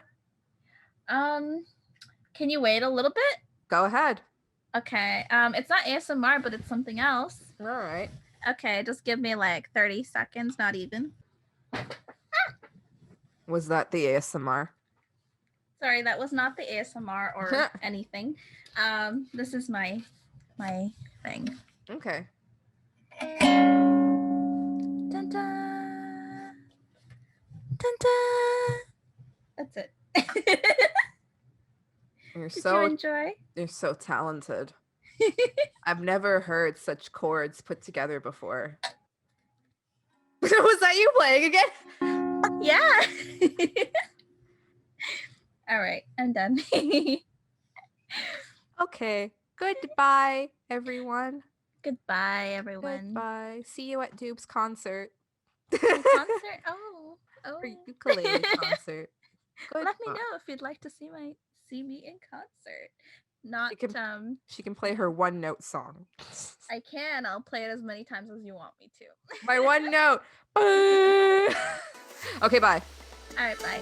Can you wait a little bit? Go ahead. Okay. It's not ASMR, but it's something else. All right. Okay, just give me like 30 seconds, not even. Was that the ASMR? Sorry, that was not the ASMR or anything. This is my thing. Okay. Dun dun. Dun dun. That's it. Did you enjoy? You're so talented. I've never heard such chords put together before. Was that you playing again? Yeah. All right, I'm done. Okay. Goodbye, everyone. Goodbye, everyone. Goodbye. See you at Dube's concert. Concert? Oh. Or ukulele concert. Goodbye. Let me know if you'd like to see me in concert. Not she can play her one note song. I can. I'll play it as many times as you want me to. My one note. Okay, bye. All right, bye.